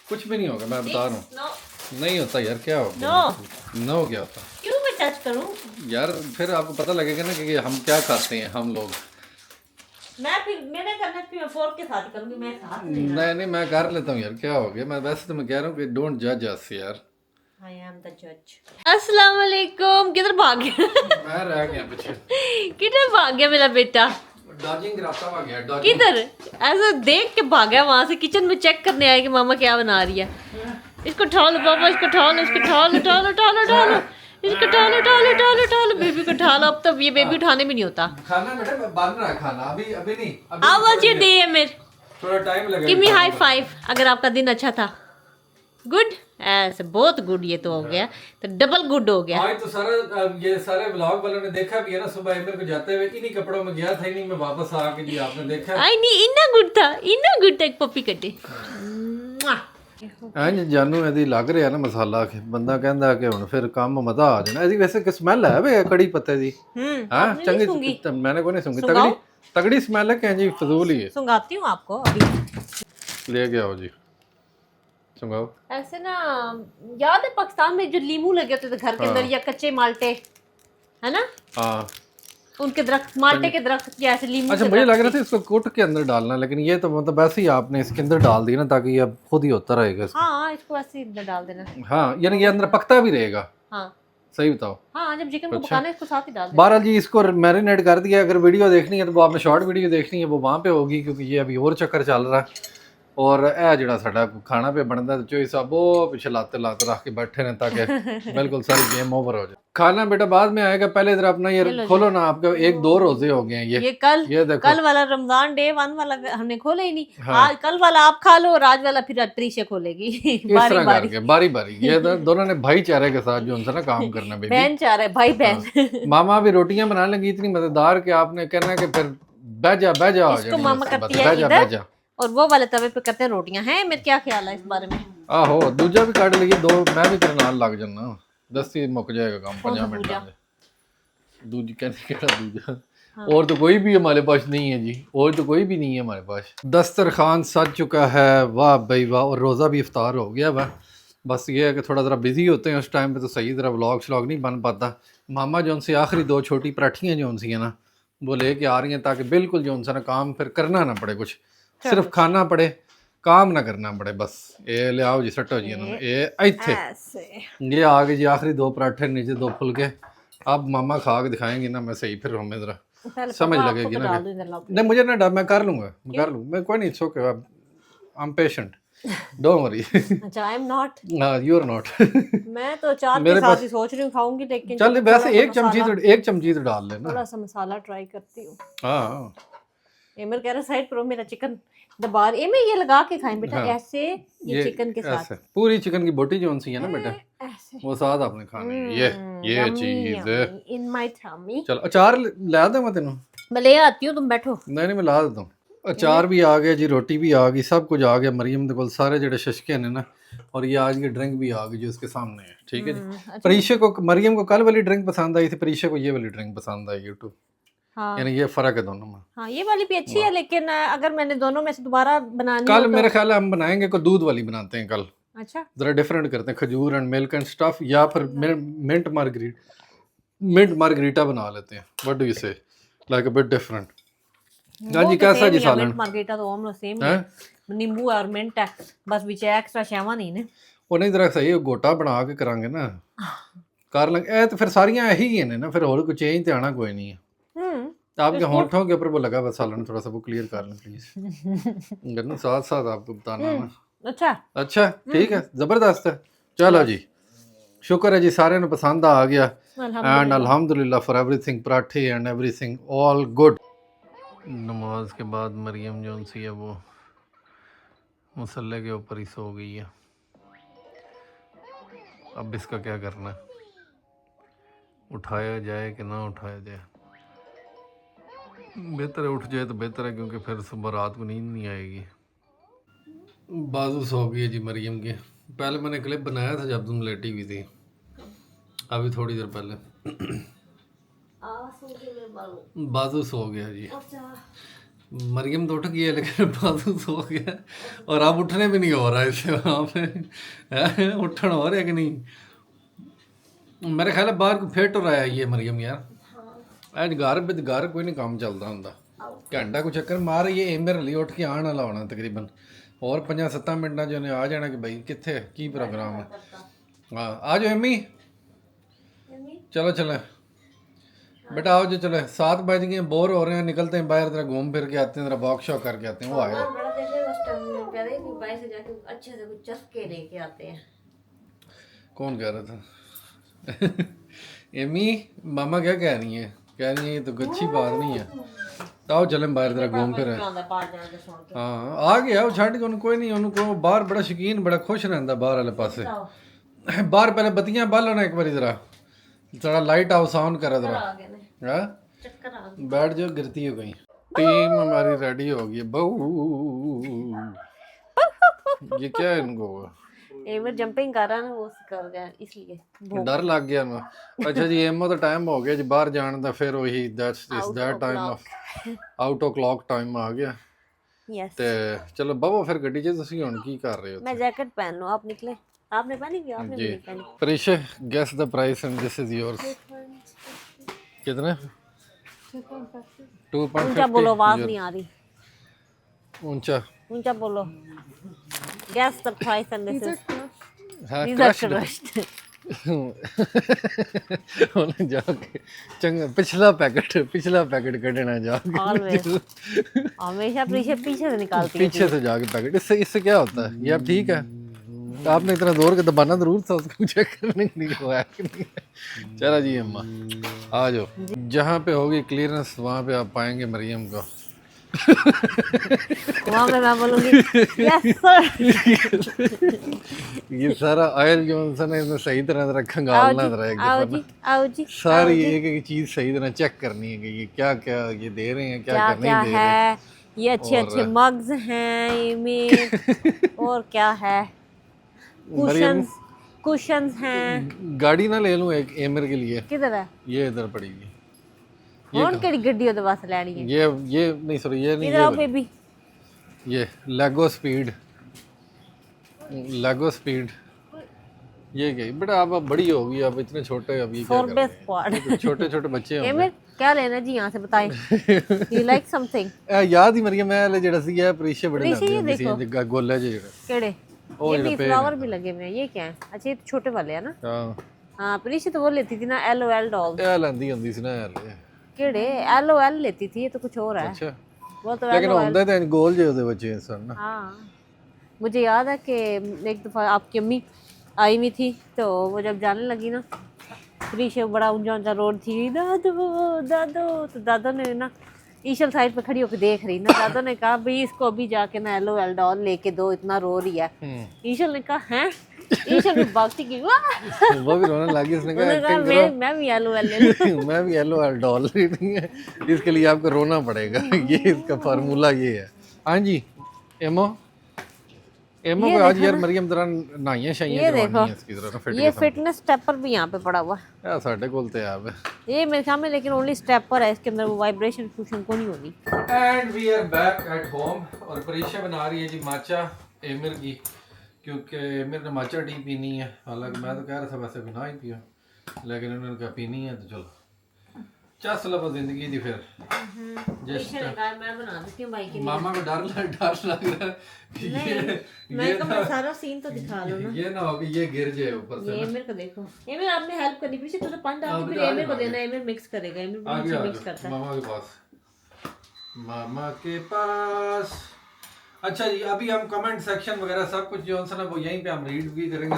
कुछ भी नहीं होगा मैं बता रहा हूँ नो नहीं होता यार क्या होगा नो नो क्या होता क्यों मैं टच करूं यार फिर आपको पता लगेगा ना कि हम क्या खाते हैं हम लोग मैं फिर मैंने करना फिर मैं फोर्क के साथ ही करूंगी मैं हाथ नहीं नहीं मैं कर लेता हूँ यार क्या हो गया मैं वैसे तो मैं कह रहा हूँ कि डोंट जज अस यार आई एम द जज अस्सलाम वालेकुम किधर भाग गया मैं रह गया पीछे किधर भाग गया मेरा बेटा डॉजिंग रास्ता आ गया डॉजिंग किधर ऐसा देख के भागा वहां से किचन में चेक करने आया कि मामा क्या बना रही है इसको उठा लो पापा इसको उठा लो इसको उठा लो उठा लो उठा लो उठा लो इसको उठा लो उठा लो उठा लो उठा लो बेबी को उठा लो अब तो ये बेबी उठाने भी नहीं होता खाना बेटा बन रहा है खाना अभी अभी नहीं How was your day Amir? थोड़ा टाइम लगेगा Give me high five अगर आपका दिन अच्छा था गुड ऐसे बहुत गुड ये तो हो गया तो डबल गुड हो गया आज तो सारा ये सारे व्लॉग वालों ने देखा भी है ना सुबह एमर को जाते हुए इन्हीं कपड़ों में गया था इन्हीं में वापस आके जी आपने देखा आई नहीं इन्ना गुड था एक पप्पी कटे ਇੰਜ ਜਾਨੂ ਇਹਦੀ ਲੱਗ ਰਿਹਾ ਨਾ ਮਸਾਲਾ ਕਿ ਬੰਦਾ ਕਹਿੰਦਾ ਕਿ ਹੁਣ ਫਿਰ ਕੰਮ ਮਜ਼ਾ ਆ ਜਾਣਾ ਇਹਦੀ ਵੈਸੇ ਕਿ ਸਮੈਲ ਹੈ ਵੇ ਕੜੀ ਪੱਤੇ ਦੀ ਹਾਂ ਚੰਗੀ मैंने को नहीं सूंघी तगड़ी तगड़ी स्मेल है कहीं जी फजूल ही है सुंगाती हूँ आपको अभी ले के आओ जी सुंगाओ ऐसे ना याद है पाकिस्तान में जो लीमू लगे होते थे घर के अंदर या कच्चे माल्टे है ना हाँ उनके दरख्त माल्टे के दरख्त या ऐसे लीमू अच्छा मुझे लग रहा था इसको कुट के अंदर डालना लेकिन ये तो मतलब वैसे ही आपने इसके अंदर डाल दिया ना ताकि ये खुद ही होता रहेगा हाँ इसको ऐसे अंदर डाल देना हाँ यानी ये अंदर पकता भी रहेगा हाँ सही बताओ हाँ जब चिकन को पकाना है इसको साथ ही डाल देना बहरहाल जी इसको मैरिनेट कर दिया अगर वीडियो देखनी है तो वो आपने शॉर्ट वीडियो देखनी है वो वहाँ पे होगी क्योंकि ये अभी और चक्कर चल रहा है और यह जो साडा खाना पे बनता है चोई साहब वो पिछले लाते रख के बैठे ने ताकि बिल्कुल सारी गेम ओवर हो जाए खाना बेटा बाद में आएगा पहले इधर अपना ये खोलो ना आपके 1-2 रोजे हो गए हैं ये कल ये देखो कल वाला रमजान डे 1 वाला हमने खोला ही नहीं आज कल वाला आप खा लो और आज वाला फिर त्रिशा खोलेगी इस तरह करके बारी बारी ये दोनों ने भाईचारे के साथ जो उनसे ना काम करना बेबी बहन चाह रहे भाई बहन मामा भी रोटियां बनाने लगी इतनी मजेदार कि आपने कहना है कि फिर बह जा हो इसको मामा जाए करती है इधर और वो वाले तवे पे करते हैं रोटियां हैं मेरे क्या ख्याल है इस बारे में आहो दूजा भी काट लगी 2 मैं भी तेरे नाल लग जाना 10 ही मुक जाएगा काम 5 मिनट में दूजी कहने केड़ा दूजा और तो कोई भी हमारे पास नहीं है जी और तो कोई भी नहीं है हमारे पास दस्तरखान सज चुका है वाह भाई वाह और रोज़ा भी इफ्तार हो गया वाह बस ये है कि थोड़ा ज़रा बिजी होते हैं उस टाइम पे तो सही तरह व्लॉग श्लॉग नहीं बन पाता मामा जो उनसे आखिरी 2 छोटी पराठियाँ जो उनसी है ना वो लेके आ रही हैं ताकि बिल्कुल जो उनसे ना काम फिर करना ना पड़े कुछ सिर्फ खाना पड़े काम ना करना बड़े बस ये ले आओ जी सटो जी इन्होंने ये इत्थे ऐसे ये आ गए जी आखिरी 2 पराठे नीचे 2 फुलके अब मामा खा के दिखाएंगे ना मैं सही फिर हमें जरा पहले समझ पापा लगेगी आपको ना डाल कि- दूं इधर लाओ। नहीं मुझे ना डर मैं कर लूंगा मैं कोई नहीं सो के I am patient don't worry अच्छा I am not you are not मैं तो अचार मेरे के साथ पास- ही सोच रही हूँ खाऊंगी, लेकिन चल चलो वैसे थोड़ा एक सा चमची मसाला- तो एक चमची तो डाल लेना थोड़ा सा मसाला ट्राई करती हूँ। हाँ एमर कह रहा साइड करो मेरा चिकन दबा रही एमर, ये लगा के खाएं बेटा हाँ। ऐसे, ये चिकन के साथ ऐसे पूरी चिकन की बोटी जो सी है ना बेटा ऐसे। वो साथ आपने खानी है ये चीज है इन माय टमी। चल अचार ला दूं मैं तेनों मैं ले आती हूँ, तुम बैठो। नहीं मैं ला देता हूँ अचार भी आ गया जी रोटी भी आ गई सब कुछ आ गया मरियम दे कोल सारे जेडे शशके ने ना और ये आज की ड्रिंक भी आ गई जो इसके सामने है ठीक है जी अच्छा। परीशे को मरियम को कल वाली ड्रिंक पसंद आई थी परीशे को ये वाली ड्रिंक पसंद आई यूट्यूब हाँ यानी ये फर्क है दोनों में हाँ, ये वाली भी अच्छी है, लेकिन अगर मैंने दोनों में से दोबारा बनानी हो कल तो मेरे ख्याल है हम बनाएंगे को दूध वाली बनाते हैं कल अच्छा जरा डिफरेंट करते हैं खजूर एंड मिल्क एंड स्टफ या फिर मिंट मार्गरीटा बना लेते हैं व्हाट डू यू से लाइक अ बिट डिफरेंट हाँ जी कैसा जी सालन मार्गेटा तो हम लोग सेम हैं नींबू और मिंट है, बस विच एक्स्ट्रा शेवा नहीं ने। ਉਹ ਨਹੀਂ ਜਰਾ ਸਹੀ ਗੋਟਾ ਬਣਾ ਕੇ ਕਰਾਂਗੇ ਨਾ ਕਰ ਲਾਂਗੇ ਇਹ ਤਾਂ ਫਿਰ ਸਾਰੀਆਂ ਇਹੀ ਹੀ ਨੇ ਨਾ ਫਿਰ ਹੋਰ ਕੋਈ ਚੇਂਜ ਤੇ ਆਣਾ ਕੋਈ नहीं है आपके होंठों के ऊपर वो लगा हुआ सालन थोड़ा सा वो क्लियर कर लें प्लीज ना साथ साथ आपको बताना ना अच्छा अच्छा ठीक है जबरदस्त है चलो जी शुक्र है जी सारे ने पसंद आ गया एंड अल्हम्दुलिल्लाह फॉर एवरीथिंग पराठे एंड एवरीथिंग ऑल गुड नमाज के बाद मरियम जो सी है वो मुसल्ले के ऊपर ही सो गई है अब इसका क्या करना है उठाया जाए कि ना उठाया जाए बेहतर है उठ जाए तो बेहतर है क्योंकि फिर सुबह रात को नींद नहीं आएगी बाजू सो गई है जी मरियम के पहले मैंने क्लिप बनाया था जब तुम लेटी हुई थी अभी थोड़ी देर पहले बाजू सो गया जी मरियम तो उठ गई है लेकिन बाजू सो गया और अब उठने भी नहीं हो रहा है इससे वहाँ पे उठन हो रहा है कि नहीं मेरे ख्याल है बाहर को फिट हो रहा है ये मरियम यार ਅੱਜ घर कोई नहीं काम चलता ਹੁੰਦਾ ਘੰਟਾ ਕੋ ਚੱਕਰ ਮਾਰ ਇਹ ਮੇਰੇ ਲਈ ਉੱਠ ਕੇ ਆਣ ਵਾਲਾ ਹੋਣਾ ਤਕਰੀਬਨ ਹੋਰ 5-7 ਮਿੰਟਾਂ ਚ ਉਹਨੇ ਆ ਜਾਣਾ ਕਿ ਭਾਈ ਕਿੱਥੇ ਕੀ प्रोग्राम है हाँ आ जाओ एम्मी चलो चले बेटा आओ जो चले 7 बज गए बोर हो रहे हैं निकलते हैं बाहर जरा घूम फिर के आते हैं जरा वॉक शॉक करके आते हैं वो आए बड़ा जैसे उस टाइम में कह रहे कि बाहर से जाके अच्छे से कुछ चस्के लेके आते हैं। कौन कह रहा था एमी मामा क्या कह रही है कह रही है ये तो अच्छी बात नहीं है आओ चलें बाहर जरा घूम फिर हाँ आ गया वो छड़ के उन्हें कोई नहीं उनको बाहर बड़ा शौकीन बड़ा खुश रहता बाहर वाले पासे बाहर पहले बत्तियां बाल लेना एक बार जरा थोड़ा लाइट हाउस ऑन करा जरा हाँ बैठ जाओ गिरती है कहीं टीम हमारी रेडी हो गई बहू ये क्या है इनको एमर जंपिंग कर रहा है ना वो कर गया इसलिए डर लग गया ना अच्छा जी एमओ तो टाइम हो गया जी बाहर जाने का फिर वही that time of out of clock time आ गया यस ते चलो बाबा फिर गड्डी च ਤੁਸੀਂ ਹੁਣ ਕੀ ਕਰ ਰਹੇ ਹੋ मैं जैकेट पहन लूं, आप निकले आपने पहनी भी आपने भी नहीं पहनी। Parishay guess the price and this is yours कितने 2.50 ऊंचा बोलो, आवाज नहीं आ रही। ऊंचा ऊंचा बोलो। Guess the price and this is हाँ these are crushed crushed। ਉਹਨੇ ਜਾ ਕੇ ਚੰਗਾ पिछला पैकेट कढ़ना जाके Always हमेशा पीछे से निकालती है। पीछे से जाके पैकेट इससे क्या होता है ये अब ठीक है तो आपने इतना जोर के दबाना जरूर था उसको चेक करने के लिए हुआ कि नहीं चला जी अम्मा आ जाओ जहाँ पे होगी क्लियरेंस वहाँ पे आप पाएंगे मरियम को वहाँ पे मैं बोलूँगी यस सर। ये सारा ऑयल जो है इसमें सही तरह से खंगालना रहेगा आओ जी आओ जी। सारी एक एक चीज सही तरह चेक करनी है कि ये क्या क्या ये दे रहे हैं क्या क्या क्या क्या नहीं दे रहे है, ये अच्छे अच्छे मग्स हैं इमेज और क्या है, कुशन्स हैं। गाड़ी ना ले लूं एक एमर के लिए किधर है ये इधर पड़ेगी कौन केड़ी गड्डी ओदे वास्ते लैनी है? ये नहीं सॉरी ये नहीं इधर आओ बेबी। ये लेगो स्पीड ये क्या बेटा आप अब बड़ी होगी आप इतने छोटे अब ये क्या कर रहे स्क्वाड हैं छोटे छोटे बच्चे होंगे एमर क्या लेना जी यहाँ से बताएं यू लाइक समथिंग ਇਹ ਯਾਦ ਹੀ ਮਰੀਮ ਮੈਂ ਲੈ ਜਿਹੜਾ ਸੀ ਇਹ ਪ੍ਰੀਸ਼ੇ ਬੜੇ ਪ੍ਰੀਸ਼ੇ ਲੱਗਦੇ ये ਹੁੰਦੇ ਸੀ ਗੋਲੇ ਜਿਹੇ ਜਿਹੜੇ केड़े ओ ये जो भी पेड़ फ्लावर भी लगे हुए हैं ये क्या है अच्छा ये तो छोटे वाले हैं ना ਹਾਂ हाँ प्रीशे तो वो लेती थी ना LOL डॉल ਇਹ ਲੈਂਦੀ ਹੁੰਦੀ ਸੀ ਨਾ ਯਾਰ केड़े LOL लेती थी ये तो कुछ और है ਅੱਛਾ वो तो ਲੇਕਿਨ ਹੁੰਦੇ ਤਾਂ ਗੋਲ ਜਿਹੇ ਉਹਦੇ ਬੱਚੇ ਸਨ ਨਾ हाँ मुझे याद है कि एक दफ़ा आपकी अम्मी आई हुई थी तो वो जब जाने लगी ना प्रीशे बड़ा ऊंचा ऊंचा रोड थी दादो दादो तो दादो ने ना ईशल साइड पे खड़ी होकर देख रही ना दादो ने कहा भाई इसको अभी जाके ना LOL डॉल लेके दो इतना रो रही है ईशल ने कहा हैं ईशल भी भागती की वाह वो भी रोने लगी उसने उन्होंने कहा मैं भी LOL ले लूं मैं भी LOL डॉल लेनी है इसके लिए आपको रोना पड़ेगा ये इसका फार्मूला ये है हाँ जी एमो एमो को आज यार मरियम तरह नाइयां शाइयां करवानी है इसकी तरह फिट ये फिटनेस स्टेपर भी यहाँ पे पड़ा हुआ है है साढ़े कोल ते आप ये मेरे ख्याल में लेकिन ओनली स्टेपर है इसके अंदर वो वाइब्रेशन फंक्शन को नहीं होनी and we are back at home और परीक्षा बना रही है जी माचा एमिर की क्योंकि एमिर ने माचा टी पीनी है हालांकि मैं तो कह रहा था वैसे भी ना ही पियो लेकिन उन्होंने कहा पीनी है तो चलो चस लो जिंदगी दी फिर जिस मैं बना देती हूँ भाई के मामा को डर लग रहा है कि मैं कहा सारा सीन तो दिखा लो ना ये ना हो कि ये गिर जाए ऊपर से ये एमिर को देखो एमिर आपने हेल्प करनी पीछे तो पानी डाल के फिर एमिर को देना एमिर मिक्स करेगा एमिर बहुत अच्छा मिक्स करता है मामा के पास मामा के पास अच्छा जी अभी हम कमेंट सेक्शन वगैरह सब कुछ जो है ना वो यहीं पे हम रीड भी करेंगे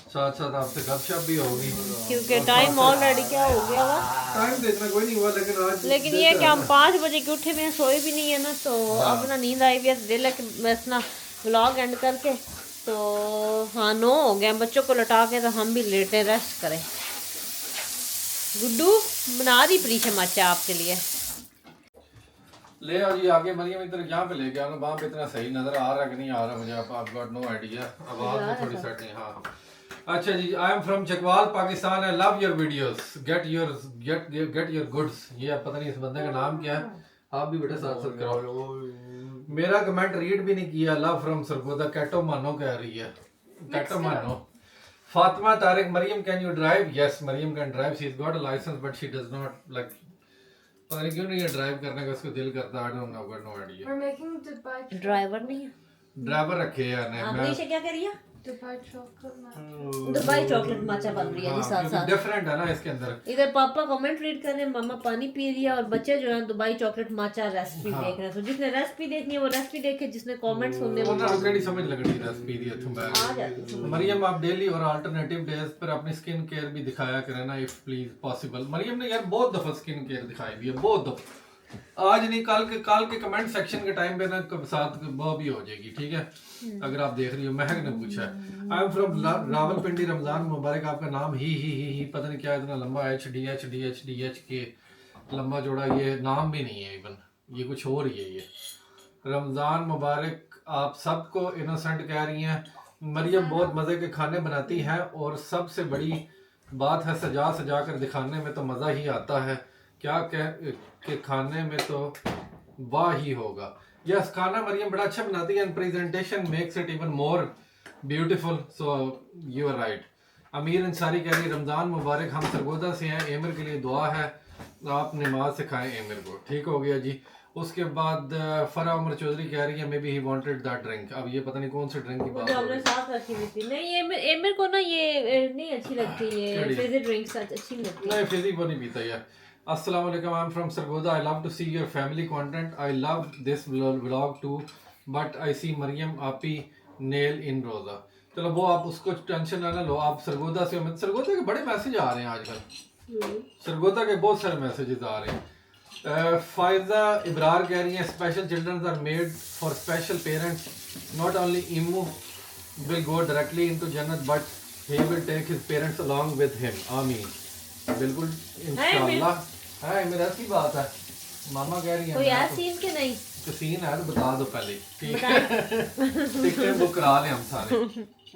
साथ साथ आपसे गपशप भी होगी क्योंकि टाइम ऑलरेडी क्या हो गया हुआ टाइम तो इतना कोई नहीं हुआ लेकिन ये कि हम 5 बजे के उठे हुए सोए भी नहीं है ना तो अब ना नींद आई भी है दिल है कि बस ना व्लॉग एंड करके तो हाँ 9 हो गए बच्चों को लटा के तो हम भी लेटे रेस्ट करें गुड्डू बना रही प्रीशा माचा आपके लिए ले आओ जी आगे मरियम इधर यहाँ पे लेके आओ वहाँ पे इतना सही नजर आ रहा है कि नहीं आ रहा मुझे आप गॉट नो आइडिया आवाज में थोड़ी सेटिंग हाँ अच्छा जी I am from Chakwal Pakistan I love your videos get your goods ये पता नहीं इस बंदे का नाम क्या है आप भी बेटे साथ साथ कराओ मेरा कमेंट रीड भी नहीं किया लव फ्रॉम सरगोदा कैटो मानो कह रही है कैटो मानो Fatima Tariq Maryam can you drive yes Maryam can drive she is got a licence but she does not like पता नहीं क्यों नहीं ये ड्राइव करने का उसको दिल करता है I don't know got no idea driver नहीं है ड्राइवर रखे हैं ने मैं प्रीशा क्या करिए दुबई चॉकलेट माचा बन रही है जी साथ साथ डिफरेंट है ना इसके अंदर इधर पापा कमेंट रीड कर रहे हैं मामा पानी पी रही है और बच्चे जो है दुबई चॉकलेट माचा रेसिपी देख रहे हैं तो जिसने रेसिपी देखनी है वो रेसिपी देखे जिसने कमेंट सुनने वो ऑलरेडी समझ लग रही रेसिपी दी है मरियम आप डेली और अल्टरनेटिव डेज पर अपनी स्किन केयर भी दिखाया करें ना इफ प्लीज पॉसिबल मरियम ने यार बहुत दफा स्किन केयर दिखाई दी है बहुत दफा आज नहीं कल के कमेंट सेक्शन के टाइम पे ना साथ वो भी हो जाएगी ठीक है अगर आप देख रही हो महक ने पूछा है I am from Rawalpindi Ramzan मुबारक आपका नाम ही पता नहीं क्या इतना लंबा HDH के लंबा जोड़ा ये नाम भी नहीं है इवन ये कुछ और ही है ये रमजान मुबारक आप सबको इनोसेंट कह रही हैं मरियम बहुत मज़े के खाने बनाती है और सबसे बड़ी बात है सजा कर दिखाने में तो मज़ा ही आता है क्या के खाने में तो वाह ही होगा यस खाना मरियम बड़ा अच्छा बनाती है and presentation makes it even more beautiful so you are right Amir Ansari कह रही रमज़ान मुबारक हम सरगोदा से हैं एमिर के लिए दुआ है आप नमाज सिखाएं एमिर को ठीक हो गया जी उसके बाद फरा उमर चौधरी कह रही है may be he wanted that drink अब ये पता नहीं कौन सी ड्रिंक की बात जो हमने साथ रखी हुई थी नहीं ये एमिर को ना ये नहीं अच्छी लगती ये फिजी ड्रिंक्स अच्छी लगती नहीं फिजी वो नहीं पीता यार अस्सलाम वालेकुम I am from Sargodha I love to see your family content I love this vlog too but I see Maryam आपी नेल इन रोजा चलो वो आप उसको टेंशन ना लो आप सरगोदा से सरगोदा के बड़े मैसेज आ रहे हैं आजकल सरगोदा के बहुत सारे मैसेजेस आ रहे हैं फायदा इब्रार कह रही हैं special children are made for special parents not only इमू विल गो डायरेक्टली इनटू जन्नत but he will take his parents along with him आमीन बिल्कुल इंशाल्लाह है मेरा ऐसी बात है मामा कह रही है कोई ऐसा सीन के नहीं तो सीन है तो बता दो पहले ठीक है टिकटें बुक करा ले हम सारे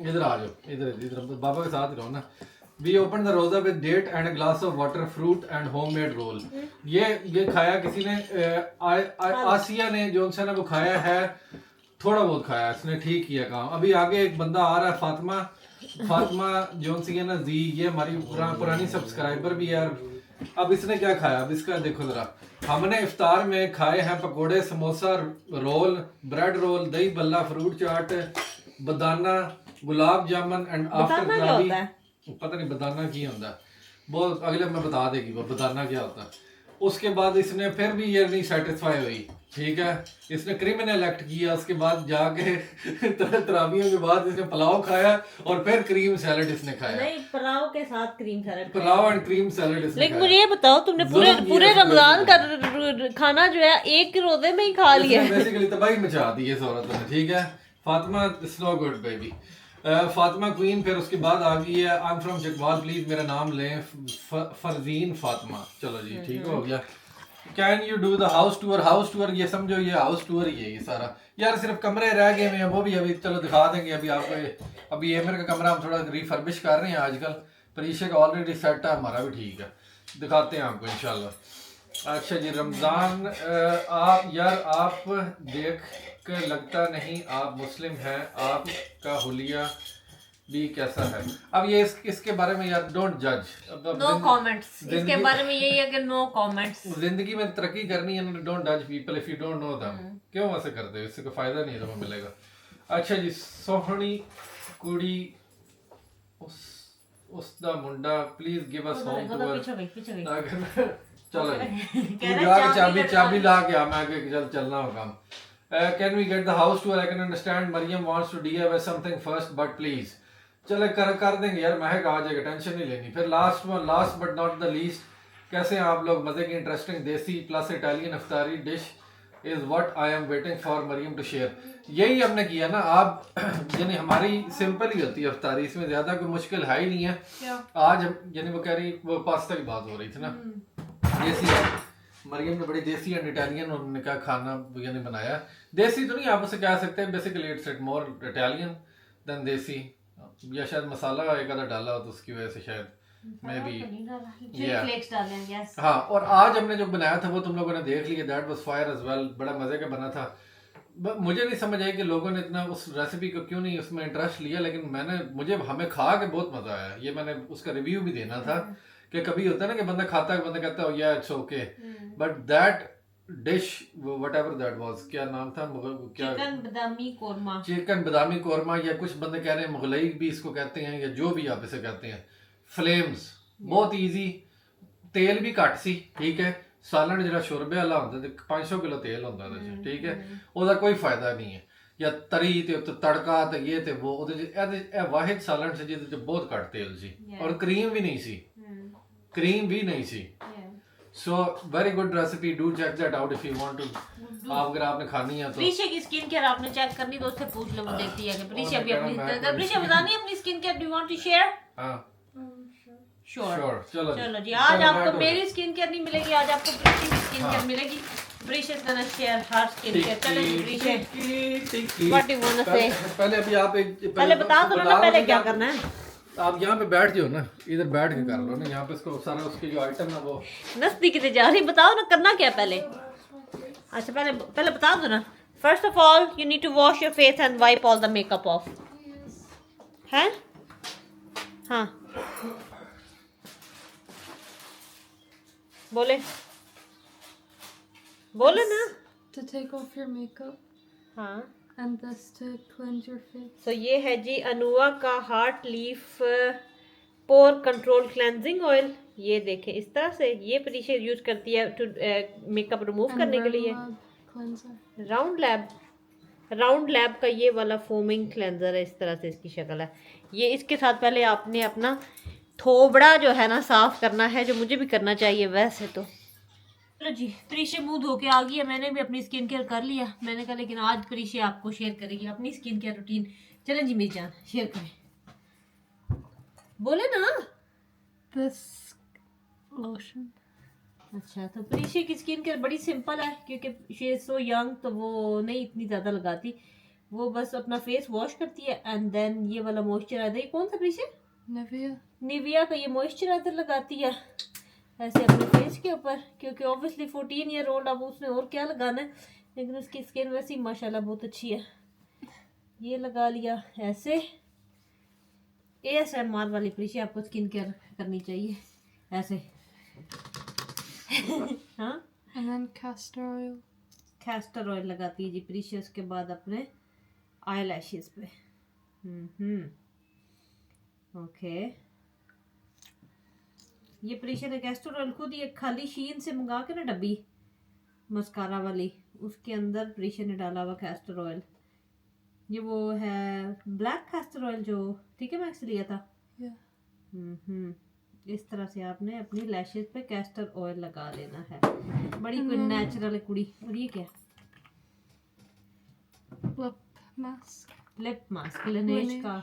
इधर आ जाओ इधर बाबा के साथ ही रहो ना we open the roza with date and a glass of water fruit and homemade roll ये खाया किसी ने आसिया ने जो उनसे ना वो खाया है थोड़ा बहुत खाया इसने ठीक किया काम अभी आगे एक बंदा आ रहा है फातिमा जोन सी है ना जी ये हमारी पुरानी सब्सक्राइबर भी है अब इसने क्या खाया, अब इसका देखो जरा। हमने इफ्तार में खाए हैं पकोड़े, samosa, role, bread roll, dahi bhalla, fruit chaat, badana, gulab jamun and after badana क्या होता है? पता नहीं बदाना क्या होता है, वो अगले में बता देगी वो बदाना क्या होता है। उसके बाद इसने फिर भी ये नहीं सेटिस्फाई हुई, ठीक है, इसने क्रिमिनल एक्ट किया। उसके बाद जाके तरावियों के बाद इसने पुलाव खाया और फिर क्रीम सैलेड इसने खाया। नहीं, पुलाव के साथ cream salad. Pulao and cream salad इसने लेकिन खाया। मुझे ये बताओ, तुमने पूरे जुल्म पूरे किया रमजान का खाना जो है एक रोजे में ही खा लिया है। बेसिकली तबाही मचा दी है इस औरत ने, ठीक है। Fatima it's no good baby. Fatima queen, फिर उसके बाद आ गई है I am from Chakwal, please मेरा नाम लें, फरजीन फातिमा। चलो जी ठीक हो गया। Can you do the house tour? House tour ये समझो ये हाउस टूर ही है ये सारा यार, सिर्फ कमरे रह गए हैं वो भी अभी चलो दिखा देंगे अभी आपको। अभी एमर का कमरा हम थोड़ा रिफर्बिश कर रहे हैं आजकल, परीक्षा का ऑलरेडी सेट है, हमारा भी ठीक है, दिखाते हैं आपको इंशाल्लाह। अच्छा जी रमज़ान, आप यार आप देख कर लगता नहीं आप मुस्लिम हैं, आपका हुलिया भी कैसा है। अब ये इसके बारे में यार डोंट जज, नो कमेंट्स, इसके बारे में यही है कि नो कमेंट्स। जिंदगी में तरक्की करनी है, डोंट जज people if you don't know them. क्यों ऐसे करते हो, इससे कोई फायदा नहीं है, तुम्हें मिलेगा। अच्छा जी, सोहनी कुड़ी उसदा मुंडा, please give us home tour. चलो तू जाके चाबी ला के आ, मैं आगे चलना होगा। Can we get the house tour? I can understand Maryam wants to DIY something first but please. चले कर देंगे यार, महक आ जाएगा, टेंशन नहीं लेनी। फिर last but not the least, कैसे हैं आप लोग? मजे की इंटरेस्टिंग देसी प्लस इटालियन इफ्तारी dish is what I am waiting for Maryam to share. यही हमने किया ना, आप यानी हमारी सिंपल ही होती है इफ्तारी, इसमें ज्यादा कोई मुश्किल है ही नहीं है। आज यानी वो कह रही, वो पास्ता की बात हो रही थी ना, देसी मरियम ने बड़ी देसी एंड इटालियन उन्होंने क्या खाना यानी बनाया। देसी तो नहीं आप उसे कह सकते, basically it's more Italian than desi, या शायद मसाला एक आधा डाला हो तो उसकी वजह से शायद मैं भी हाँ। और आज हमने जो बनाया था वो तुम लोगों ने देख लिया, that was fire as well, बड़ा मजे का बना था। मुझे नहीं समझ आई कि लोगों ने इतना उस रेसिपी को क्यों नहीं उसमें इंटरेस्ट लिया, लेकिन हमें खा के बहुत मजा आया। ये मैंने उसका रिव्यू भी देना था कि कभी होता है ना कि बंदा खाता है, बंदा कहता है या it's okay, but that dish whatever that was, क्या नाम था, क्या चिकन बदामी कोरमा, या कुछ बंदे कह रहे हैं मुगलई भी इसको कहते हैं, या जो भी आप इसे कहते हैं, फ्लेम्स, बहुत इजी, तेल भी घट सी, ठीक है। सालन ਜਿਹੜਾ ਸ਼ੋਰਬੇ ਵਾਲਾ ਹੁੰਦਾ ਤੇ 500 ਕਿਲੋ ਤੇਲ ਹੁੰਦਾ ਉਹਦੇ ਚ, ਠੀਕ ਹੈ, ਉਹਦਾ ਕੋਈ ਫਾਇਦਾ ਨਹੀਂ ਹੈ। ਜਾਂ ਤਰੀ ਤੇ ਉੱਤੇ ਤੜਕਾ ਤੇ ਇਹ ਤੇ ਉਹ, ਉਹਦੇ ਚ ਇਹ ਵਾਹਿਦ ਸਾਲਨ ਸੀ ਜਿਹਦੇ ਚ ਬਹੁਤ ਘੱਟ ਤੇਲ ਸੀ, ਔਰ ਕਰੀਮ ਵੀ ਨਹੀਂ ਸੀ, So very good recipe, do check that out if you want to। आप अगर आपने खानी है तो प्रीशा की स्किन केयर आपने चेक करनी तो उससे पूछ लो, वो देखती है कि प्रीशा भी अपनी, प्रीशा बतानी है अपनी skin care, do you want to share? हाँ श्योर। चलो जी, आज आपको मेरी स्किन केयर नहीं मिलेगी, आज आपको प्रीशा की स्किन केयर मिलेगी। Preesha is gonna share her skin care. चलो जी Preesha, what you want to say? पहले अभी आप पहले बता दो ना पहले क्या करना है। आप यहाँ पे बैठ जाओ ना, इधर बैठ के कर लो ना, यहाँ पे इसको सारा उसके जो आइटम है वो नस्ती कितने जा रही, बताओ ना करना क्या पहले। अच्छा पहले बता दो ना। First of all you need to wash your face and wipe all the makeup off, है? हाँ बोले ना। To take off your makeup हाँ, and this to cleanse your face. तो ये है जी अनुआ का हार्ट लीफ पोर कंट्रोल क्लेंजिंग ऑयल। ये देखें इस तरह से, ये प्रीशा यूज करती है टू मेकअप रिमूव करने के लिए। Cleanser. राउंड लैब का ये वाला फोमिंग क्लेंजर है, इस तरह से इसकी शक्ल है। ये इसके साथ पहले आपने अपना थोबड़ा जो है ना साफ करना है, जो मुझे भी करना चाहिए वैसे तो। चलो जी, प्रीशा मुंह धो के आ गई है, मैंने भी अपनी स्किन केयर कर लिया। मैंने कहा लेकिन आज प्रीशा आपको शेयर करेगी अपनी स्किन केयर रूटीन। चलें जी मेरी जान, शेयर करें, बोले ना। This lotion. अच्छा, तो प्रीशा की स्किन केयर बड़ी सिंपल है क्योंकि शी इज सो यंग, तो वो नहीं इतनी ज़्यादा लगाती, वो बस अपना फेस वॉश करती है एंड देन ये वाला मॉइस्चराइजर, ये कौन सा प्रीशा? निविया का ये मॉइस्चराइजर लगाती है ऐसे अपने फेस के ऊपर, क्योंकि ऑब्वियसली 14 ईयर ओल्ड, अब उसने और क्या लगाना है, लेकिन उसकी स्किन वैसे ही माशाल्लाह बहुत अच्छी है। ये लगा लिया ऐसे। ASMR वाली प्रीशा आपको स्किन केयर करनी चाहिए ऐसे, हाँ And then castor oil. Castor oil लगाती है जी प्रीशिया, उसके बाद अपने आई लैशेस पे। ओके, ये प्रीशिया ने कैस्टर ऑयल खुद ही एक खाली शीन से मंगा के ना डब्बी मस्कारा वाली, उसके अंदर प्रीशिया ने डाला हुआ कैस्टर ऑयल। ये वो है ब्लैक कैस्टर ऑयल जो ठीक है मैक्स लिया था। Yeah. इस तरह से आपने अपनी लैशेस पे कैस्टर ऑयल लगा लेना है। बड़ी कोई नेचुरल है कुड़ी। और ये क्या? Lip mask. Lip mask Laneige का।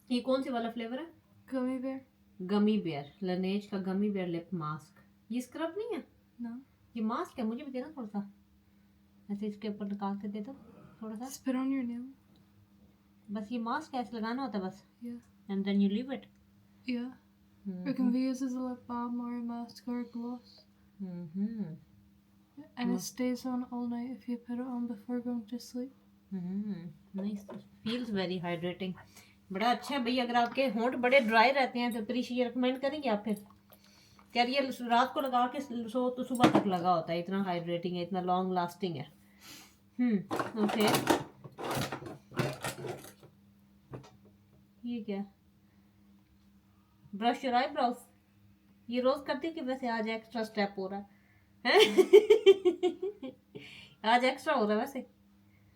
ये कौन सी वाला फ्लेवर है? Gummy bear. Gummy bear, Laneige का गमी बेयर लिप मास्क। ये स्क्रब नहीं है, No. ये मास्क है। मुझे भी देना थोड़ा सा, ऐसे इसके ऊपर निकाल के दे दो थोड़ा सा। Spit on your nail. बस ये मास्क ऐसे लगाना होता है बस, Yeah. And then you leave it. Yeah. It can be used as a lip balm or a mask or a gloss. And it stays on all night if you put it on before going to sleep. Nice, feels very hydrating. बड़ा अच्छा है भाई। अगर आपके होंठ बड़े dry रहते हैं तो प्रीश ये रिकमेंड करेंगे आप? फिर कह रही है रात को लगा के सो तो सुबह तक लगा होता है, इतना हाइड्रेटिंग है, इतना लॉन्ग लास्टिंग है। ओके, ये क्या? Brush your eyebrows. ये रोज करती है कि वैसे आज एक्स्ट्रा स्टेप हो रहा है? आज एक्स्ट्रा हो रहा है वैसे।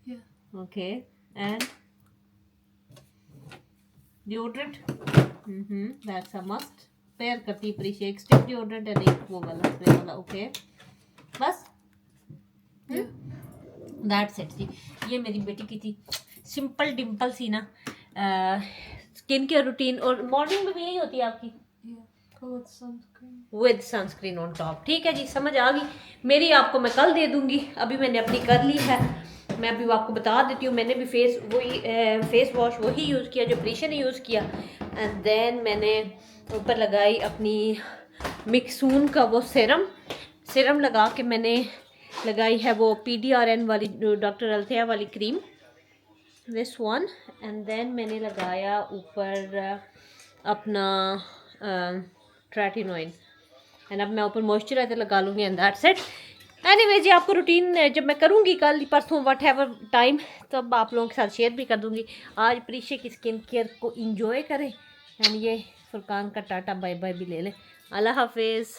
Yeah. Okay, and deodorant, that's a must. Pair करती है प्रीशिया, एक स्टिक डिओड्रेंट है, एक वो वाला स्प्रे वाला। ओके बस, दैट्स इट जी। ये मेरी बेटी की थी सिंपल डिम्पल सी ना स्किन केयर रूटीन। और मॉर्निंग में भी यही होती है आपकी? Yeah. With sunscreen. With sunscreen on top. ठीक है जी, समझ आ गई। मेरी आपको मैं कल दे दूंगी, अभी मैंने अपनी कर ली है। मैं अभी आपको बता देती हूँ, मैंने भी फेस वॉश वही यूज़ किया जो प्रीशिया ने यूज़ किया। एंड देन मैंने ऊपर लगाई अपनी मिक्सून का वो सिरम लगा के मैंने लगाई है वो PDRN वाली डॉक्टर अल्थिया वाली cream, this one. And then मैंने लगाया ऊपर अपना ट्रैटिनोइन। एंड अब मैं ऊपर मॉइस्चराइजर लगा लूँगी एंड दैट्स इट। एनीवे जी, आपको रूटीन जब मैं करूँगी कल परसों वट एवर टाइम, तब आप लोगों के साथ शेयर भी कर दूँगी। आज प्रीशिया की स्किन केयर को इंजॉय करें एंड ये फुरकान का टाटा बाय बाय भी ले लें। अल्लाह हाफिज़।